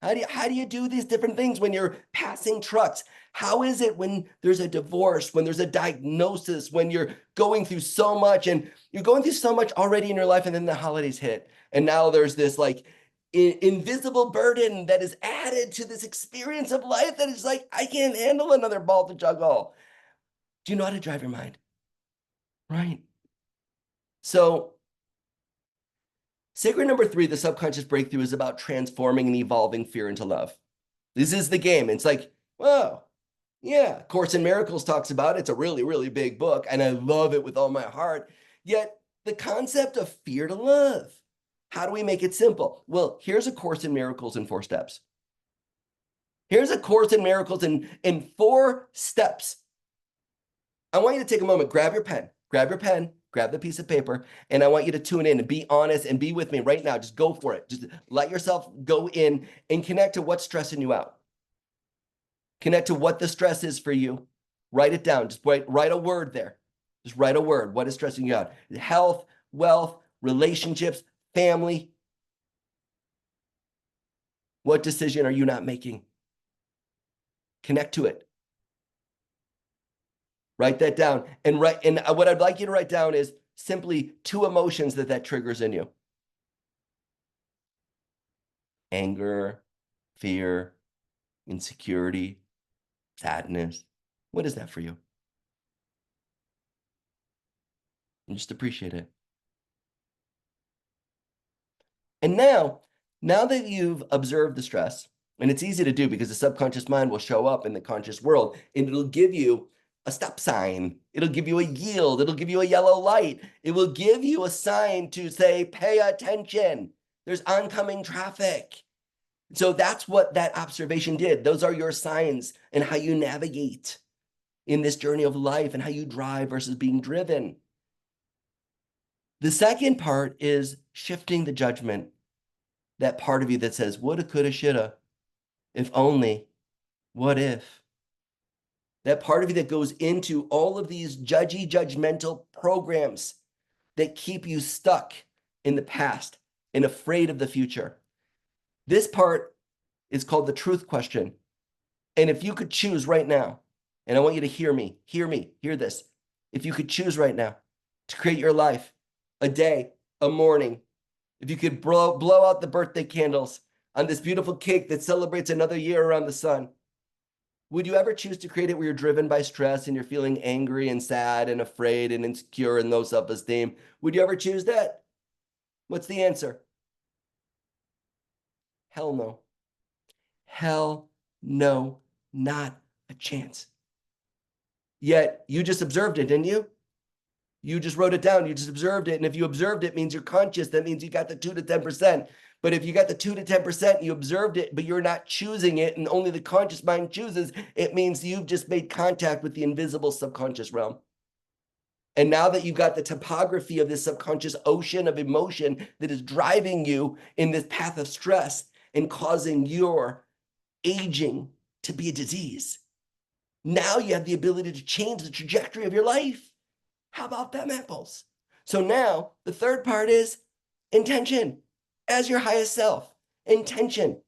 How do you do these different things when you're passing trucks? How is it when there's a divorce, when there's a diagnosis, when you're going through so much, and you're going through so much already in your life, and then the holidays hit, and now there's this like invisible burden that is added to this experience of life that is like, I can't handle another ball to juggle. Do you know how to drive your mind? Right. So secret number 3, the subconscious breakthrough, is about transforming and evolving fear into love. This is the game. It's like, whoa, yeah, Course in Miracles talks about it. It's a really, really big book, and I love it with all my heart. Yet the concept of fear to love, how do we make it simple? Well, here's a Course in Miracles in 4 steps. Here's a Course in Miracles in 4 steps. I want you to take a moment, grab your pen, grab the piece of paper, and I want you to tune in and be honest and be with me right now. Just go for it. Just let yourself go in and connect to what's stressing you out. Connect to what the stress is for you. Write it down. Just write a word there. Just write a word. What is stressing you out? Health, wealth, relationships, family. What decision are you not making? Connect to it. Write that down. And what I'd like you to write down is simply 2 emotions that triggers in you. Anger, fear, insecurity, sadness. What is that for you? And just appreciate it. And now that you've observed the stress, and it's easy to do because the subconscious mind will show up in the conscious world, and it'll give you a stop sign. It'll give you a yield. It'll give you a yellow light. It will give you a sign to say, pay attention. There's oncoming traffic. So that's what that observation did. Those are your signs and how you navigate in this journey of life and how you drive versus being driven. The second part is shifting the judgment. That part of you that says, woulda, coulda, shoulda, if only, what if? That part of you that goes into all of these judgmental programs that keep you stuck in the past and afraid of the future. This part is called the truth question. And if you could choose right now, and I want you to hear this. If you could choose right now to create your life, a day, a morning, if you could blow out the birthday candles on this beautiful cake that celebrates another year around the sun, would you ever choose to create it where you're driven by stress and you're feeling angry and sad and afraid and insecure and low self-esteem? Would you ever choose that? What's the answer? Hell no. Hell no, not a chance. Yet you just observed it, didn't you? You just wrote it down. You just observed it. And if you observed it, means you're conscious. That means you got the 2 to 10%. But if you got the 2 to 10%, you observed it, but you're not choosing it, and only the conscious mind chooses, it means you've just made contact with the invisible subconscious realm. And now that you've got the topography of this subconscious ocean of emotion that is driving you in this path of stress and causing your aging to be a disease, now you have the ability to change the trajectory of your life. How about them apples? So now the third part is intention as your highest self. Intention.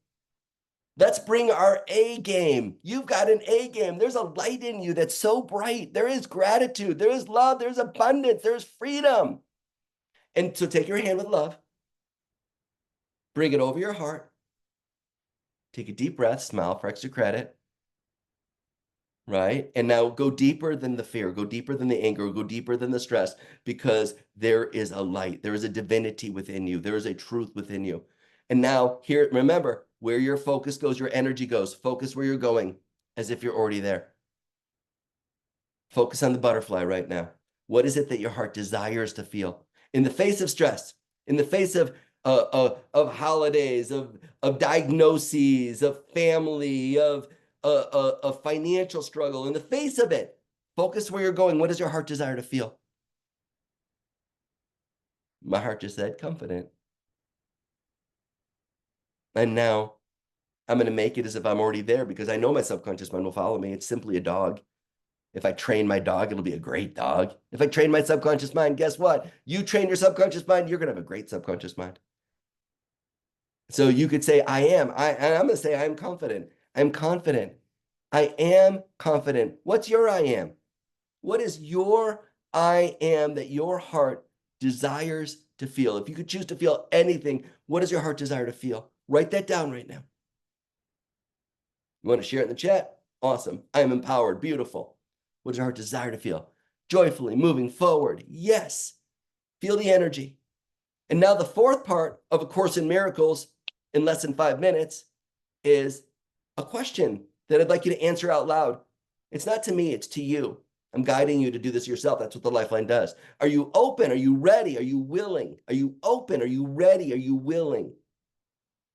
Let's bring our A game. You've got an A game. There's a light in you that's so bright. There is gratitude. There is love. There's abundance. There's freedom. And so take your hand with love. Bring it over your heart. Take a deep breath. Smile for extra credit. Right? And now go deeper than the fear, go deeper than the anger, go deeper than the stress, because there is a light, there is a divinity within you, there is a truth within you. And now here, remember, where your focus goes, your energy goes. Focus where you're going as if you're already there. Focus on the butterfly right now. What is it that your heart desires to feel? In the face of stress, in the face of holidays, of diagnoses, of family, of a financial struggle, in the face of it, focus where you're going. What does your heart desire to feel? My heart just said confident. And now I'm going to make it as if I'm already there, because I know my subconscious mind will follow me. It's simply a dog. If I train my dog, it'll be a great dog. If I train my subconscious mind, guess what? You train your subconscious mind, you're going to have a great subconscious mind. So you could say, and I'm going to say, I'm confident. I'm confident. I am confident. What's your I am? What is your I am that your heart desires to feel? If you could choose to feel anything, what does your heart desire to feel? Write that down right now. You want to share it in the chat? Awesome. I am empowered. Beautiful. What does your heart desire to feel? Joyfully moving forward. Yes. Feel the energy. And now the fourth part of A Course in Miracles in less than 5 minutes is a question that I'd like you to answer out loud. It's not to me, it's to you. I'm guiding you to do this yourself. That's what the Lifeline does. Are you open? Are you ready? Are you willing? Are you open? Are you ready? Are you willing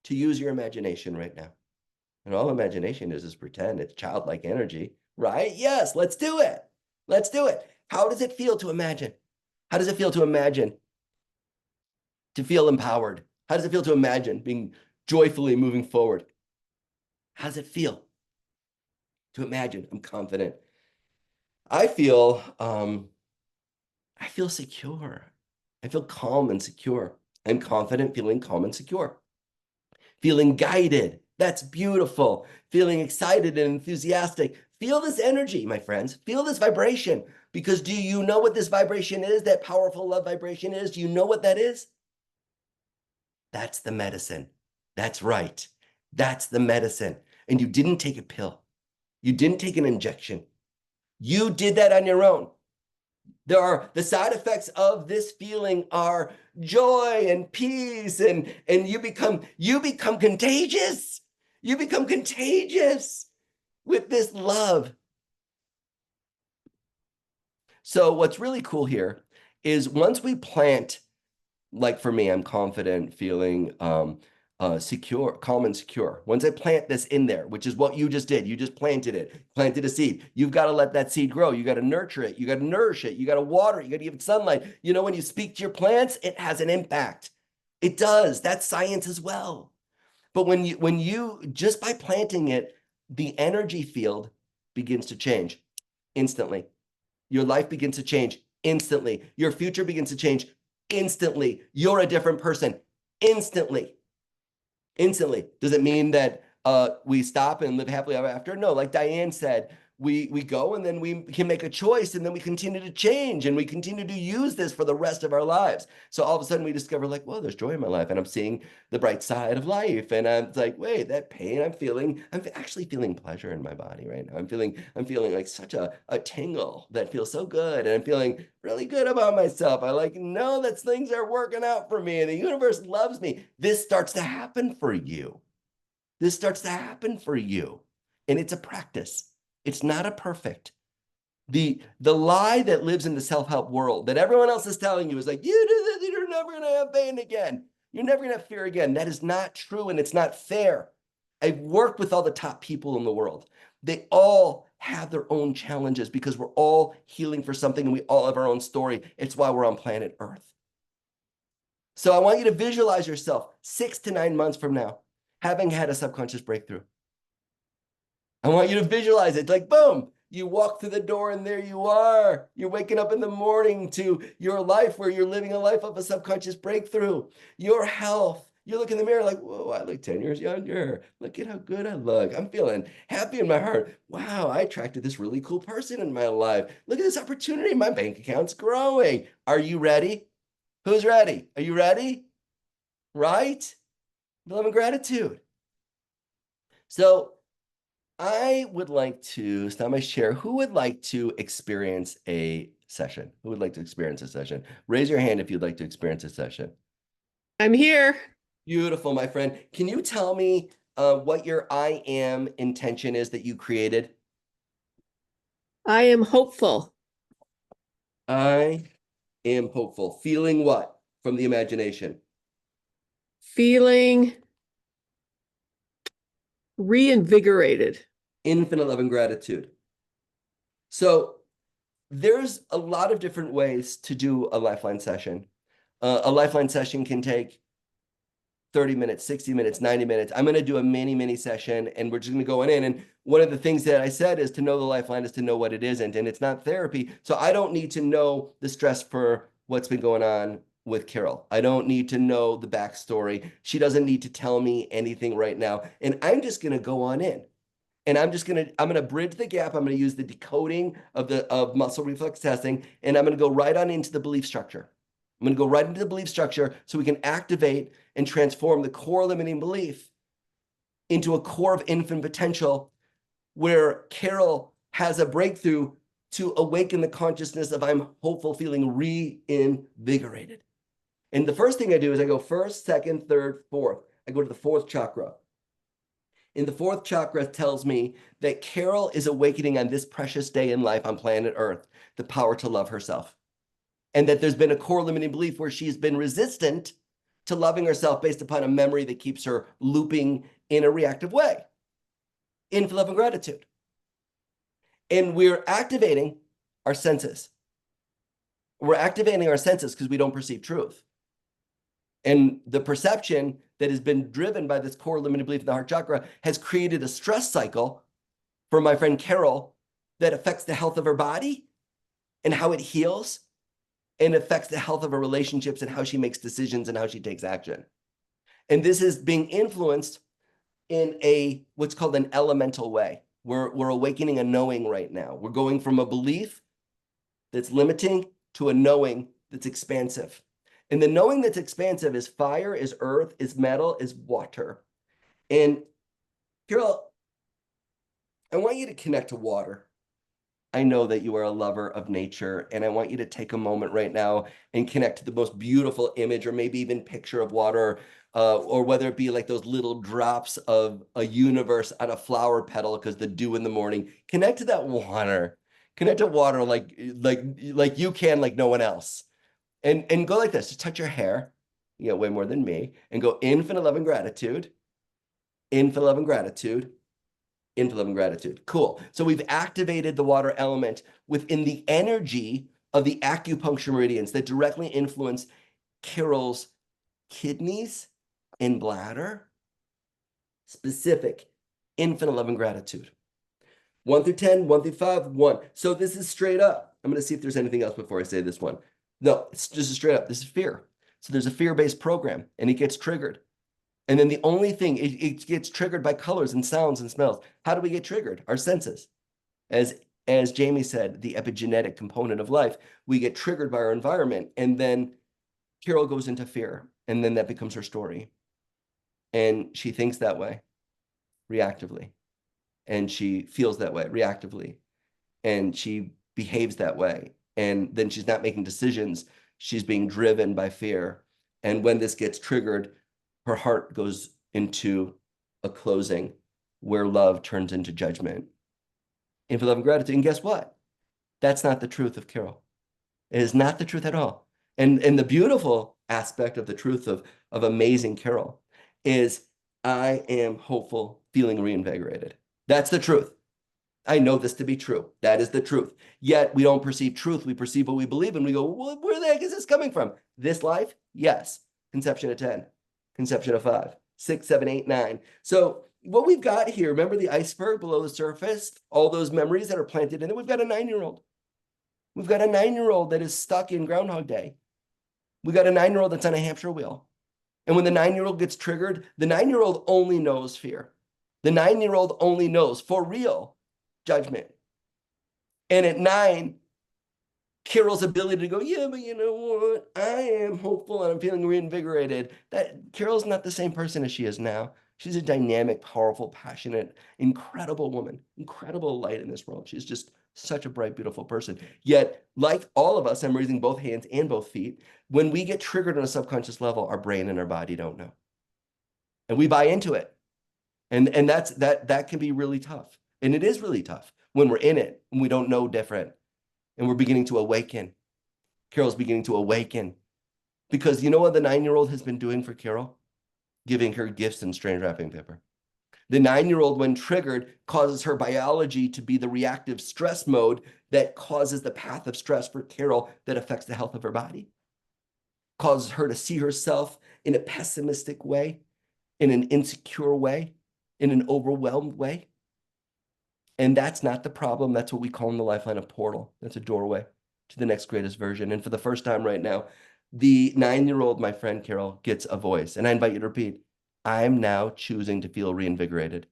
to use your imagination right now? And all imagination is pretend. It's childlike energy, right? Yes, let's do it. Let's do it. How does it feel to imagine? How does it feel to imagine? To feel empowered? How does it feel to imagine being joyfully moving forward? How does it feel to imagine? I'm confident. I feel secure. I feel calm and secure. I'm confident, feeling calm and secure. Feeling guided. That's beautiful. Feeling excited and enthusiastic. Feel this energy, my friends. Feel this vibration. Because do you know what this vibration is? That powerful love vibration is? Do you know what that is? That's the medicine. That's right. That's the medicine. And you didn't take a pill. You didn't take an injection. You did that on your own. The side effects of this feeling are joy and peace, and you become contagious. You become contagious with this love. So what's really cool here is once we plant, like for me, I'm confident, feeling secure, calm and secure. Once I plant this in there, which is what you just did, you just planted a seed. You've got to let that seed grow. You got to nurture it. You got to nourish it. You got to water it. You got to give it sunlight. You know, when you speak to your plants, it has an impact. It does. That's science as well. But when you just by planting it, the energy field begins to change instantly. Your life begins to change instantly. Your future begins to change instantly. You're a different person instantly. Instantly. Does it mean that we stop and live happily ever after? No, like Diane said, we go and then we can make a choice and then we continue to change and we continue to use this for the rest of our lives. So all of a sudden we discover like, well, there's joy in my life and I'm seeing the bright side of life. And I'm like, wait, that pain I'm actually feeling pleasure in my body right now. I'm feeling like such a tingle that feels so good. And I'm feeling really good about myself. I know that things are working out for me and the universe loves me. This starts to happen for you. this starts to happen for you. And it's a practice. It's not a perfect. The lie that lives in the self-help world that everyone else is telling you is like, you do this, you're never going to have pain again. You're never going to have fear again. That is not true, and it's not fair. I've worked with all the top people in the world. They all have their own challenges because we're all healing for something and we all have our own story. It's why we're on planet Earth. So I want you to visualize yourself 6 to 9 months from now, having had a subconscious breakthrough. I want you to visualize it like, boom, you walk through the door and there you are. You're waking up in the morning to your life where you're living a life of a subconscious breakthrough. Your health. You look in the mirror like, whoa, I look 10 years younger. Look at how good I look. I'm feeling happy in my heart. Wow, I attracted this really cool person in my life. Look at this opportunity. My bank account's growing. Are you ready? Who's ready? Are you ready? Right? Love and gratitude. So I would like to stop my share. Who would like to experience a session? Who would like to experience a session? Raise your hand if you'd like to experience a session. I'm here. Beautiful, my friend. Can you tell me what your I am intention is that you created? I am hopeful. I am hopeful. Feeling what from the imagination? Feeling reinvigorated. Infinite love and gratitude. So there's a lot of different ways to do a lifeline session. A lifeline session can take 30 minutes, 60 minutes, 90 minutes. I'm going to do a mini session and we're just going to go in. And one of the things that I said is to know the lifeline is to know what it isn't. And it's not therapy. So I don't need to know the stress for what's been going on with Carol. I don't need to know the backstory. She doesn't need to tell me anything right now. And I'm just going to go on in. And I'm going to bridge the gap. I'm going to use the decoding of muscle reflex testing. And I'm going to go right on into the belief structure. I'm going to go right into the belief structure so we can activate and transform the core limiting belief into a core of infinite potential where Carol has a breakthrough to awaken the consciousness of I'm hopeful, feeling reinvigorated. And the first thing I do is I go first, second, third, fourth. I go to the fourth chakra. And the fourth chakra tells me that Carol is awakening on this precious day in life on planet Earth, the power to love herself. And that there's been a core limiting belief where she's been resistant to loving herself based upon a memory that keeps her looping in a reactive way. Infinite love and gratitude. And we're activating our senses. We're activating our senses because we don't perceive truth. And the perception that has been driven by this core limiting belief in the heart chakra has created a stress cycle for my friend Carol that affects the health of her body and how it heals, and affects the health of her relationships and how she makes decisions and how she takes action. And this is being influenced in what's called an elemental way. We're awakening a knowing right now. We're going from a belief that's limiting to a knowing that's expansive. And the knowing that's expansive is fire, is earth, is metal, is water. And Carol, I want you to connect to water. I know that you are a lover of nature, and I want you to take a moment right now and connect to the most beautiful image or maybe even picture of water, or whether it be like those little drops of a universe on a flower petal because the dew in the morning. Connect to that water. Connect to water like you can, like no one else. And go like this. Just touch your hair. You got way more than me. And go infinite love and gratitude. Infinite love and gratitude. Infinite love and gratitude. Cool. So we've activated the water element within the energy of the acupuncture meridians that directly influence Carol's kidneys and bladder. Specific. Infinite love and gratitude. 1 through 10, 1 through 5, 1. So this is straight up. I'm going to see if there's anything else before I say this one. No, it's just straight up. This is fear. So there's a fear-based program and it gets triggered. And then the only thing, it gets triggered by colors and sounds and smells. How do we get triggered? Our senses. As Jamie said, the epigenetic component of life, we get triggered by our environment. And then Carol goes into fear. And then that becomes her story. And she thinks that way, reactively. And she feels that way, reactively. And she behaves that way. And then she's not making decisions. She's being driven by fear. And when this gets triggered, her heart goes into a closing where love turns into judgment. Infinite love and gratitude. And guess what? That's not the truth of Carol. It is not the truth at all. And the beautiful aspect of the truth of amazing Carol is I am hopeful, feeling reinvigorated. That's the truth. I know this to be true. That is the truth. Yet we don't perceive truth. We perceive what we believe, and we go, well, where the heck is this coming from? This life? Yes. Conception of 10, conception of 5, 6, 7, 8, 9. So what we've got here, remember the iceberg below the surface, all those memories that are planted in it? We've got a 9-year-old. We've got a 9-year-old that is stuck in Groundhog Day. We got a 9-year-old that's on a hamster wheel. And when the 9-year-old gets triggered, the 9-year-old only knows fear. The 9-year-old only knows, for real, judgment. And at 9, Carol's ability to go, yeah, but you know what? I am hopeful and I'm feeling reinvigorated. That Carol's not the same person as she is now. She's a dynamic, powerful, passionate, incredible woman, incredible light in this world. She's just such a bright, beautiful person. Yet, like all of us, I'm raising both hands and both feet. When we get triggered on a subconscious level, our brain and our body don't know. And we buy into it. And that can be really tough. And it is really tough when we're in it and we don't know different. And we're beginning to awaken. Carol's beginning to awaken. Because you know what the 9-year-old has been doing for Carol? Giving her gifts in strange wrapping paper. The 9-year-old, when triggered, causes her biology to be the reactive stress mode that causes the path of stress for Carol that affects the health of her body. Causes her to see herself in a pessimistic way, in an insecure way, in an overwhelmed way. And that's not the problem. That's what we call in the Lifeline a portal. That's a doorway to the next greatest version. And for the first time right now, the 9-year-old, my friend Carol, gets a voice. And I invite you to repeat, I'm now choosing to feel reinvigorated.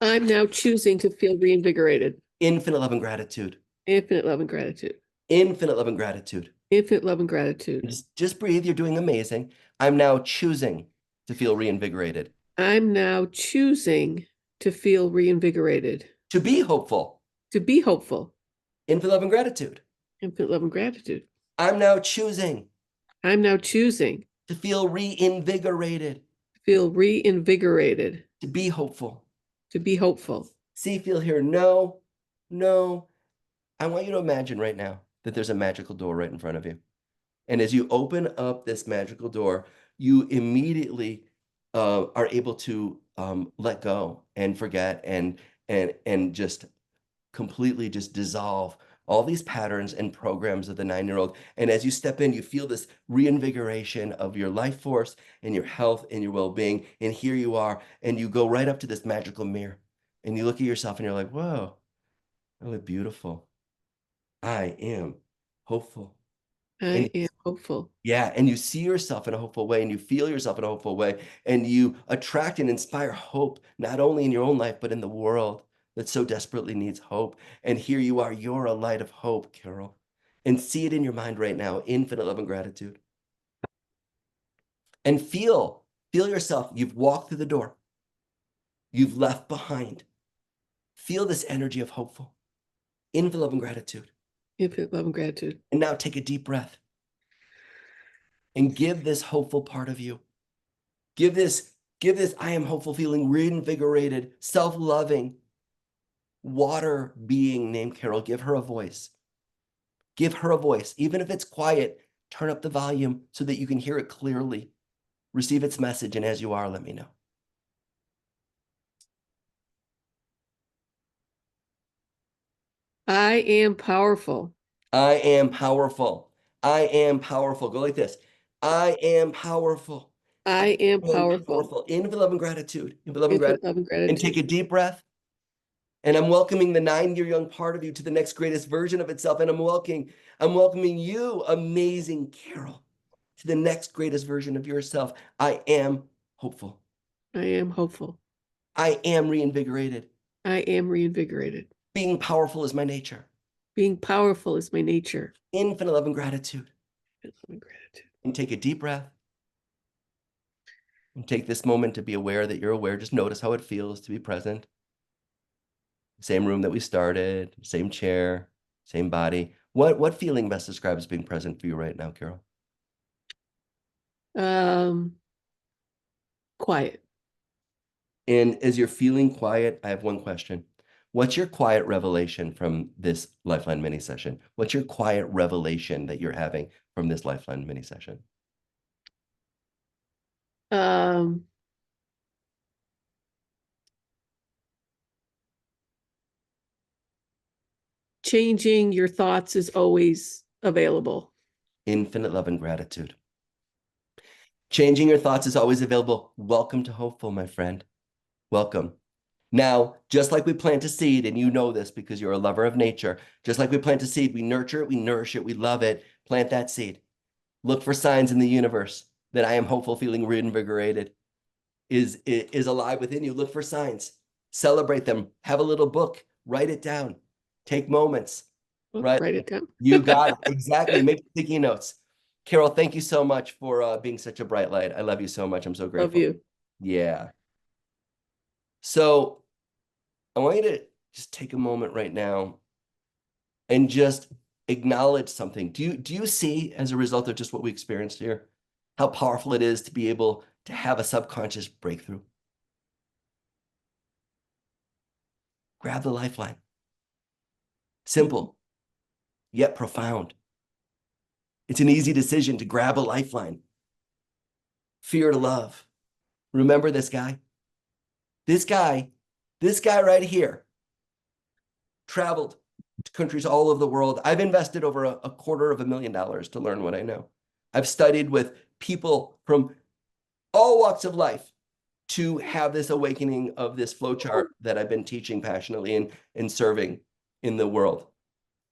I'm now choosing to feel reinvigorated. Infinite love and gratitude. Infinite love and gratitude. Infinite love and gratitude. Infinite love and gratitude. Just breathe. You're doing amazing. I'm now choosing to feel reinvigorated. I'm now choosing to feel reinvigorated. To be hopeful. To be hopeful. Infinite love and gratitude. Infinite love and gratitude. I'm now choosing. I'm now choosing To feel reinvigorated. to feel reinvigorated. To be hopeful. To be hopeful. See, feel, hear, no. I want you to imagine right now that there's a magical door right in front of you. And as you open up this magical door, you immediately are able to let go and forget and just completely just dissolve all these patterns and programs of the 9-year-old. And as you step in, you feel this reinvigoration of your life force and your health and your well-being. And here you are, and you go right up to this magical mirror and you look at yourself and you're like, whoa, I look beautiful. I am hopeful. I am hopeful. Yeah, and you see yourself in a hopeful way, and you feel yourself in a hopeful way, and you attract and inspire hope, not only in your own life, but in the world that so desperately needs hope. And here you are, you're a light of hope, Carol. And see it in your mind right now, infinite love and gratitude. And feel yourself. You've walked through the door. You've left behind. Feel this energy of hopeful, infinite love and gratitude. Infinite love and gratitude. And now take a deep breath and give this hopeful part of you. Give this I am hopeful feeling reinvigorated, self-loving water being named Carol. Give her a voice. Give her a voice. Even if it's quiet, turn up the volume so that you can hear it clearly. Receive its message, and as you are, let me know. I am powerful. I am powerful. I am powerful. Go like this. I am powerful. I am powerful. Infinite love and gratitude. Infinite love and Infinite gratitude. love and gratitude. And take a deep breath. And I'm welcoming the 9-year young part of you to the next greatest version of itself. And I'm welcoming you, amazing Carol, to the next greatest version of yourself. I am hopeful. I am hopeful. I am reinvigorated. I am reinvigorated. Being powerful is my nature. Being powerful is my nature. Infinite love and gratitude. Infinite love and gratitude. And take a deep breath. And take this moment to be aware that you're aware. Just notice how it feels to be present. Same room that we started, same chair, same body. What feeling best describes being present for you right now, Carol? Quiet. And as you're feeling quiet, I have one question. What's your quiet revelation from this Lifeline mini session? What's your quiet revelation that you're having from this Lifeline mini session? Changing your thoughts is always available. Infinite love and gratitude. Changing your thoughts is always available. Welcome to Hopeful, my friend. Welcome. Now, just like we plant a seed, and you know this because you're a lover of nature, just like we plant a seed, we nurture it, we nourish it, we love it. Plant that seed. Look for signs in the universe that I am hopeful, feeling reinvigorated, is alive within you. Look for signs. Celebrate them. Have a little book. Write it down. Take moments. Right? Write it down. You got it. Exactly. Make sticky notes. Carol, thank you so much for being such a bright light. I love you so much. I'm so grateful. Love you. Yeah. So I want you to just take a moment right now and just acknowledge something. Do you see, as a result of just what we experienced here, how powerful it is to be able to have a subconscious breakthrough? Grab the lifeline. Simple, yet profound. It's an easy decision to grab a lifeline. Fear to love. Remember this guy? This guy right here traveled to countries all over the world. I've invested over a $250,000 to learn what I know. I've studied with people from all walks of life to have this awakening of this flowchart that I've been teaching passionately and serving in the world.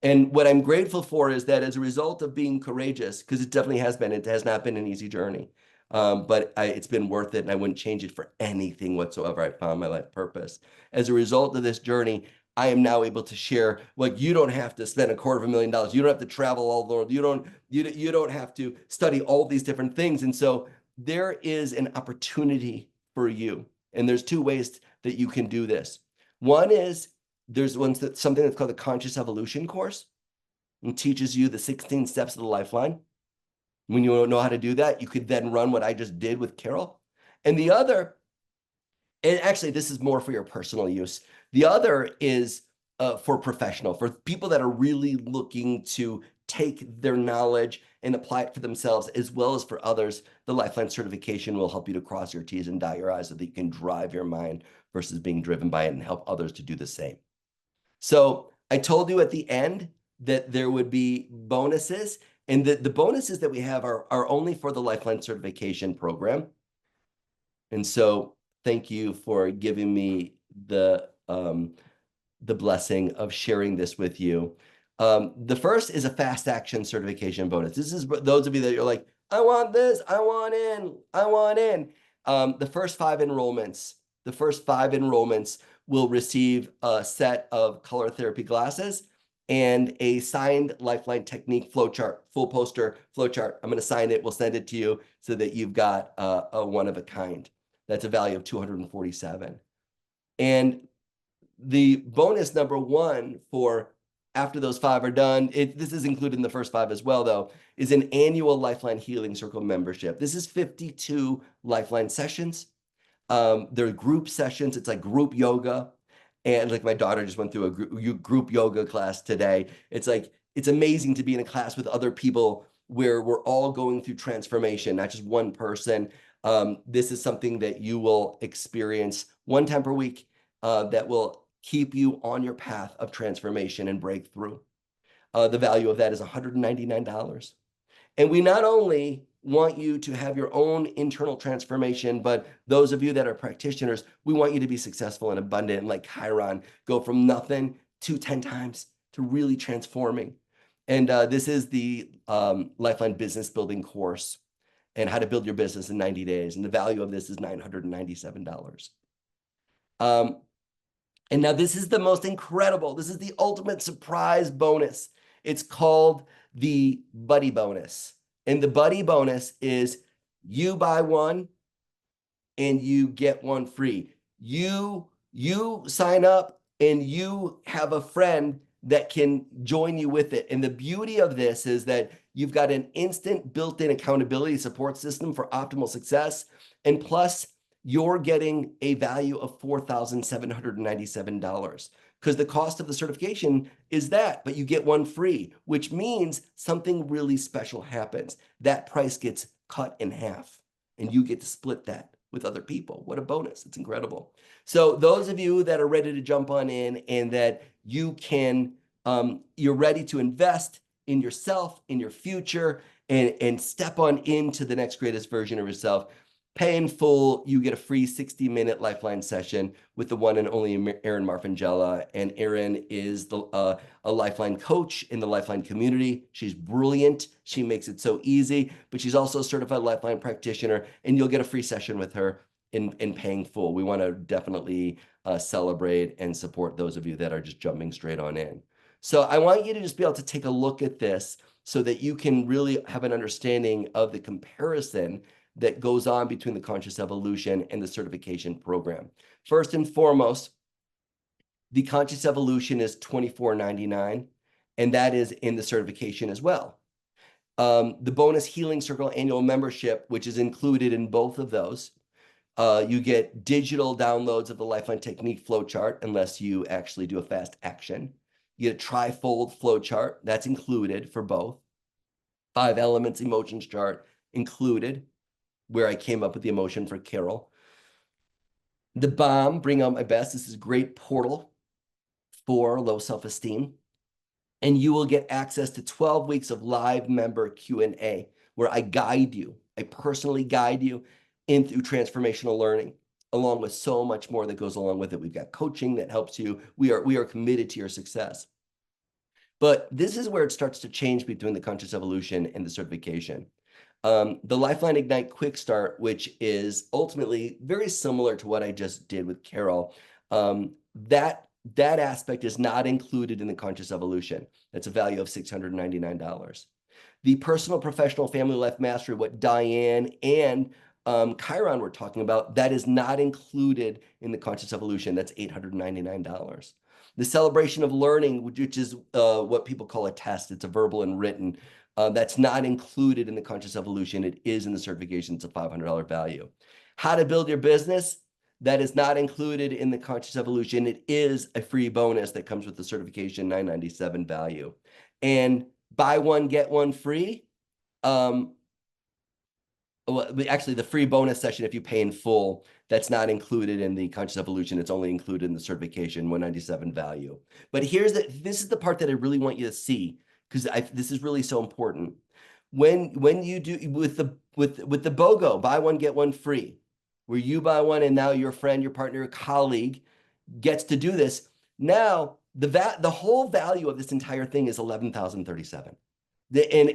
And what I'm grateful for is that as a result of being courageous, because it definitely has been, it has not been an easy journey, but it's been worth it, and I wouldn't change it for anything whatsoever. I found my life purpose. As a result of this journey, I am now able to share, like, you don't have to spend $250,000. You don't have to travel all the world. You don't have to study all these different things. And so there is an opportunity for you. And there's two ways that you can do this. One is there's something that's called the Conscious Evolution course, and teaches you the 16 steps of the lifeline. When you don't know how to do that, you could then run what I just did with Carol. And the other, and actually this is more for your personal use. The other is for professional, for people that are really looking to take their knowledge and apply it for themselves as well as for others. The Lifeline certification will help you to cross your T's and dot your I's so that you can drive your mind versus being driven by it, and help others to do the same. So I told you at the end that there would be bonuses, and the bonuses that we have are only for the Lifeline certification program. And so thank you for giving me the blessing of sharing this with you. The first is a fast action certification bonus. This is those of you that you're like, I want this, I want in, I want in. The first five enrollments will receive a set of color therapy glasses and a signed Lifeline technique flowchart, full poster flowchart. I'm going to sign it. We'll send it to you so that you've got a one of a kind. That's a value of $247. And the bonus number one for after those five are done, this is included in the first five as well, though, is an annual Lifeline Healing Circle membership. This is 52 Lifeline sessions. They're group sessions. It's like group yoga. And like my daughter just went through a group yoga class today. It's like, it's amazing to be in a class with other people where we're all going through transformation, not just one person. This is something that you will experience one time per week that will keep you on your path of transformation and breakthrough. The value of that is $199. And we not only want you to have your own internal transformation, but those of you that are practitioners, we want you to be successful and abundant, like Chiron, go from nothing to 10 times to really transforming. And this is the Lifeline Business Building course and how to build your business in 90 days. And the value of this is $997. And now this is the most incredible, this is the ultimate surprise bonus. It's called the buddy bonus. And the buddy bonus is you buy one and you get one free. You sign up and you have a friend that can join you with it. And the beauty of this is that you've got an instant built-in accountability support system for optimal success. And plus, you're getting a value of $4,797 because the cost of the certification is that, but you get one free, which means something really special happens. That price gets cut in half and you get to split that with other people. What a bonus. It's incredible. So those of you that are ready to jump on in and that you can, you're ready to invest in yourself, in your future, and step on into the next greatest version of yourself, pay in full, you get a free 60-minute Lifeline session with the one and only Erin Marfangella. And Erin is a Lifeline coach in the Lifeline community. She's brilliant. She makes it so easy, but she's also a certified Lifeline practitioner, and you'll get a free session with her in paying full. We want to definitely celebrate and support those of you that are just jumping straight on in. So I want you to just be able to take a look at this so that you can really have an understanding of the comparison that goes on between the conscious evolution and the certification program. First and foremost, the conscious evolution is $24.99, and that is in the certification as well. The bonus Healing Circle annual membership, which is included in both of those, you get digital downloads of the Lifeline Technique flowchart, unless you actually do a fast action. You get a tri-fold flowchart, that's included for both. 5 elements emotions chart included, where I came up with the emotion for Carol. The bomb, Bring Out My Best. This is a great portal for low self-esteem. And you will get access to 12 weeks of live member Q&A, where I guide you. I personally guide you in through transformational learning, along with so much more that goes along with it. We've got coaching that helps you. We are committed to your success. But this is where it starts to change between the conscious evolution and the certification. The Lifeline Ignite Quick Start, which is ultimately very similar to what I just did with Carol, that aspect is not included in the conscious evolution. That's a value of $699. The Personal, Professional, Family Life Mastery, what Diane and Chiron were talking about, that is not included in the conscious evolution. That's $899. The Celebration of Learning, which is what people call a test. It's a verbal and written. That's not included in the conscious evolution. It is in the certification. It's a $500 value. How to build your business, that is not included in the conscious evolution. It is a free bonus that comes with the certification, $997 value. And buy one, get one free. Well, actually, the free bonus session, if you pay in full, that's not included in the conscious evolution. It's only included in the certification, $197 value. But this is the part that I really want you to see, because this is really so important. When you do with the BOGO, buy one, get one free, where you buy one and now your friend, your partner, your colleague gets to do this. Now the whole value of this entire thing is $11,037. And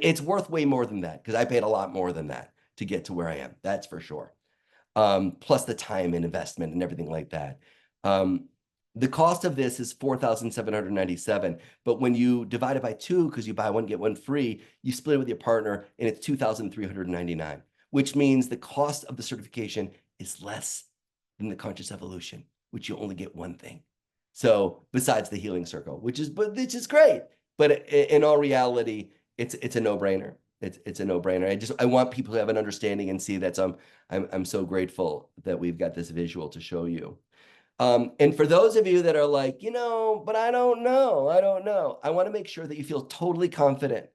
it's worth way more than that, because I paid a lot more than that to get to where I am. That's for sure. Plus the time and investment and everything like that. The cost of this is $4,797, but when you divide it by 2, because you buy one, get one free, you split it with your partner, and it's $2,399, which means the cost of the certification is less than the conscious evolution, which you only get one thing. So besides the Healing Circle, which is great, but in all reality, it's a no-brainer. It's a no-brainer. I want people to have an understanding and see that. I'm so grateful that we've got this visual to show you. And for those of you that are like, but I don't know, I want to make sure that you feel totally confident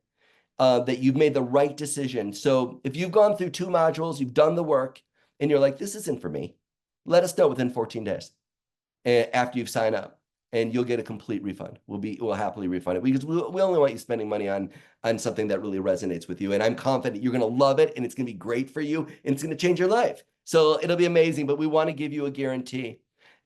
that you've made the right decision. So if you've gone through 2 modules, you've done the work, and you're like, this isn't for me, let us know within 14 days after you've signed up, and you'll get a complete refund. We'll happily refund it, because we only want you spending money on something that really resonates with you. And I'm confident you're going to love it, and it's going to be great for you, and it's going to change your life. So it'll be amazing, but we want to give you a guarantee.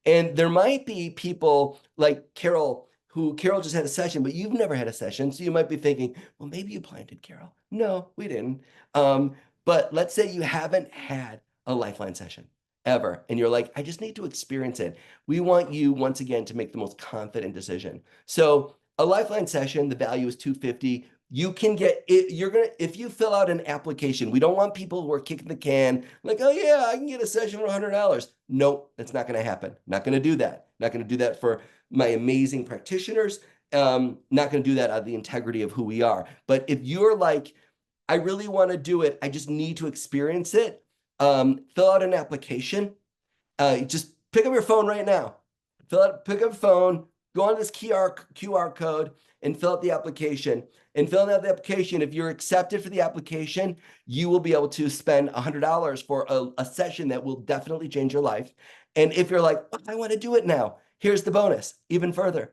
And there might be people like Carol just had a session, but you've never had a session. So you might be thinking, well, maybe you planted, Carol. No, we didn't. But let's say you haven't had a Lifeline session ever, and you're like, I just need to experience it. We want you, once again, to make the most confident decision. So a Lifeline session, the value is $250. You can get it. If you fill out an application, we don't want people who are kicking the can, like, oh yeah, I can get a session for $100. Nope, that's not going to happen. Not going to do that. Not going to do that for my amazing practitioners. Not going to do that out of the integrity of who we are. But if you're like, I really want to do it, I just need to experience it, fill out an application. Just pick up your phone right now. Pick up your phone, go on this QR code and fill out the application. And filling out the application, if you're accepted for the application, you will be able to spend $100 for a session that will definitely change your life. And if you're like, I want to do it now, here's the bonus, even further.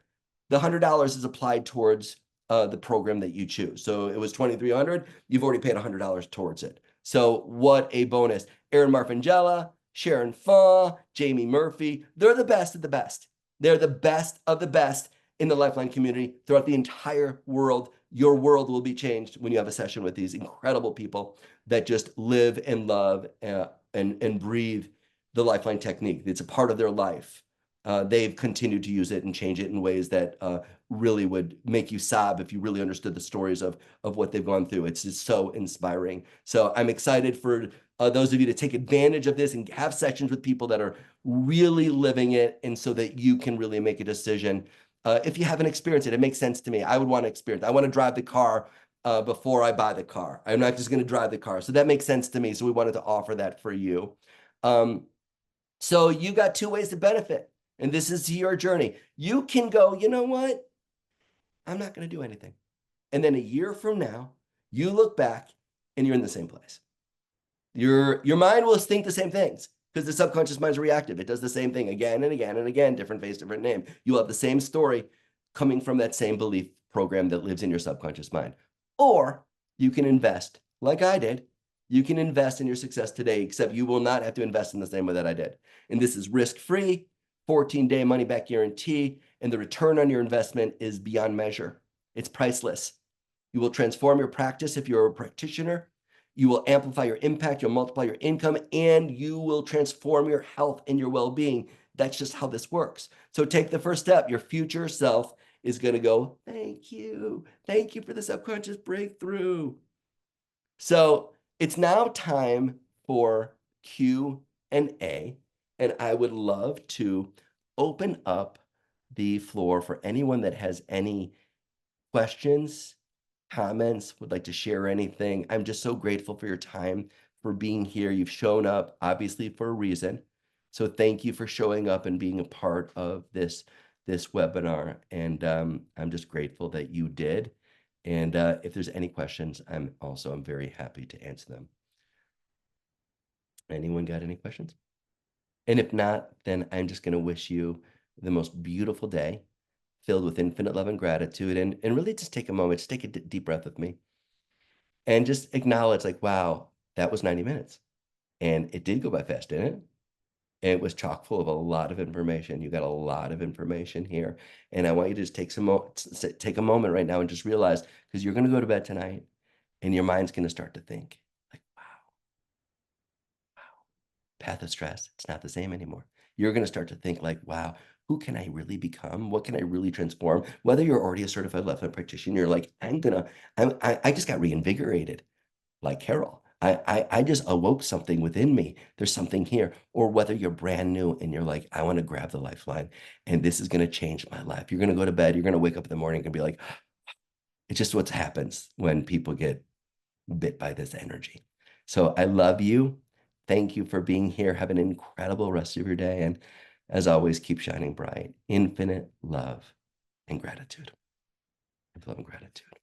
The $100 is applied towards the program that you choose. So it was $2,300. You've already paid $100 towards it. So what a bonus. Erin Marfangella, Sharon Fa, Jamie Murphy, they're the best of the best. They're the best of the best in the Lifeline community throughout the entire world. Your world will be changed when you have a session with these incredible people that just live and love and breathe the Lifeline technique. It's a part of their life. They've continued to use it and change it in ways that really would make you sob if you really understood the stories of what they've gone through. It's just so inspiring. So I'm excited for those of you to take advantage of this and have sessions with people that are really living it, and so that you can really make a decision. If you haven't experienced it, it makes sense to me. I would want to experience it. I want to drive the car before I buy the car. I'm not just going to drive the car. So that makes sense to me. So we wanted to offer that for you. So you got 2 ways to benefit. And this is your journey. You can go, you know what? I'm not going to do anything. And then a year from now, you look back and you're in the same place. Your mind will think the same things because the subconscious mind is reactive. It does the same thing again and again and again, different face, different name. You'll have the same story coming from that same belief program that lives in your subconscious mind. Or you can invest like I did. You can invest in your success today, except you will not have to invest in the same way that I did. And this is risk-free, 14-day money-back guarantee, and the return on your investment is beyond measure. It's priceless. You will transform your practice if you're a practitioner. You will amplify your impact, you'll multiply your income, and you will transform your health and your well-being. That's just how this works. So take the first step. Your future self is going to go, thank you. Thank you for the subconscious breakthrough. So it's now time for Q&A, and I would love to open up the floor for anyone that has any questions, comments, would like to share anything. I'm just so grateful for your time, for being here. You've shown up, obviously, for a reason. So thank you for showing up and being a part of this webinar. And I'm just grateful that you did. And if there's any questions, I'm very happy to answer them. Anyone got any questions? And if not, then I'm just going to wish you the most beautiful day filled with infinite love and gratitude. And really just take a moment, just take a deep breath with me and just acknowledge like, wow, that was 90 minutes. And it did go by fast, didn't it? And it was chock full of a lot of information. You got a lot of information here. And I want you to just take a moment right now and just realize, because you're going to go to bed tonight and your mind's going to start to think like, wow, path of stress, it's not the same anymore. You're going to start to think like, wow, who can I really become? What can I really transform? Whether you're already a certified Lifeline practitioner, you're like, I just got reinvigorated like Carol. I just awoke something within me. There's something here. Or whether you're brand new and you're like, I want to grab the Lifeline and this is going to change my life. You're going to go to bed. You're going to wake up in the morning and be like, it's just what happens when people get bit by this energy. So I love you. Thank you for being here. Have an incredible rest of your day. And as always, keep shining bright. Infinite love and gratitude. Love and gratitude.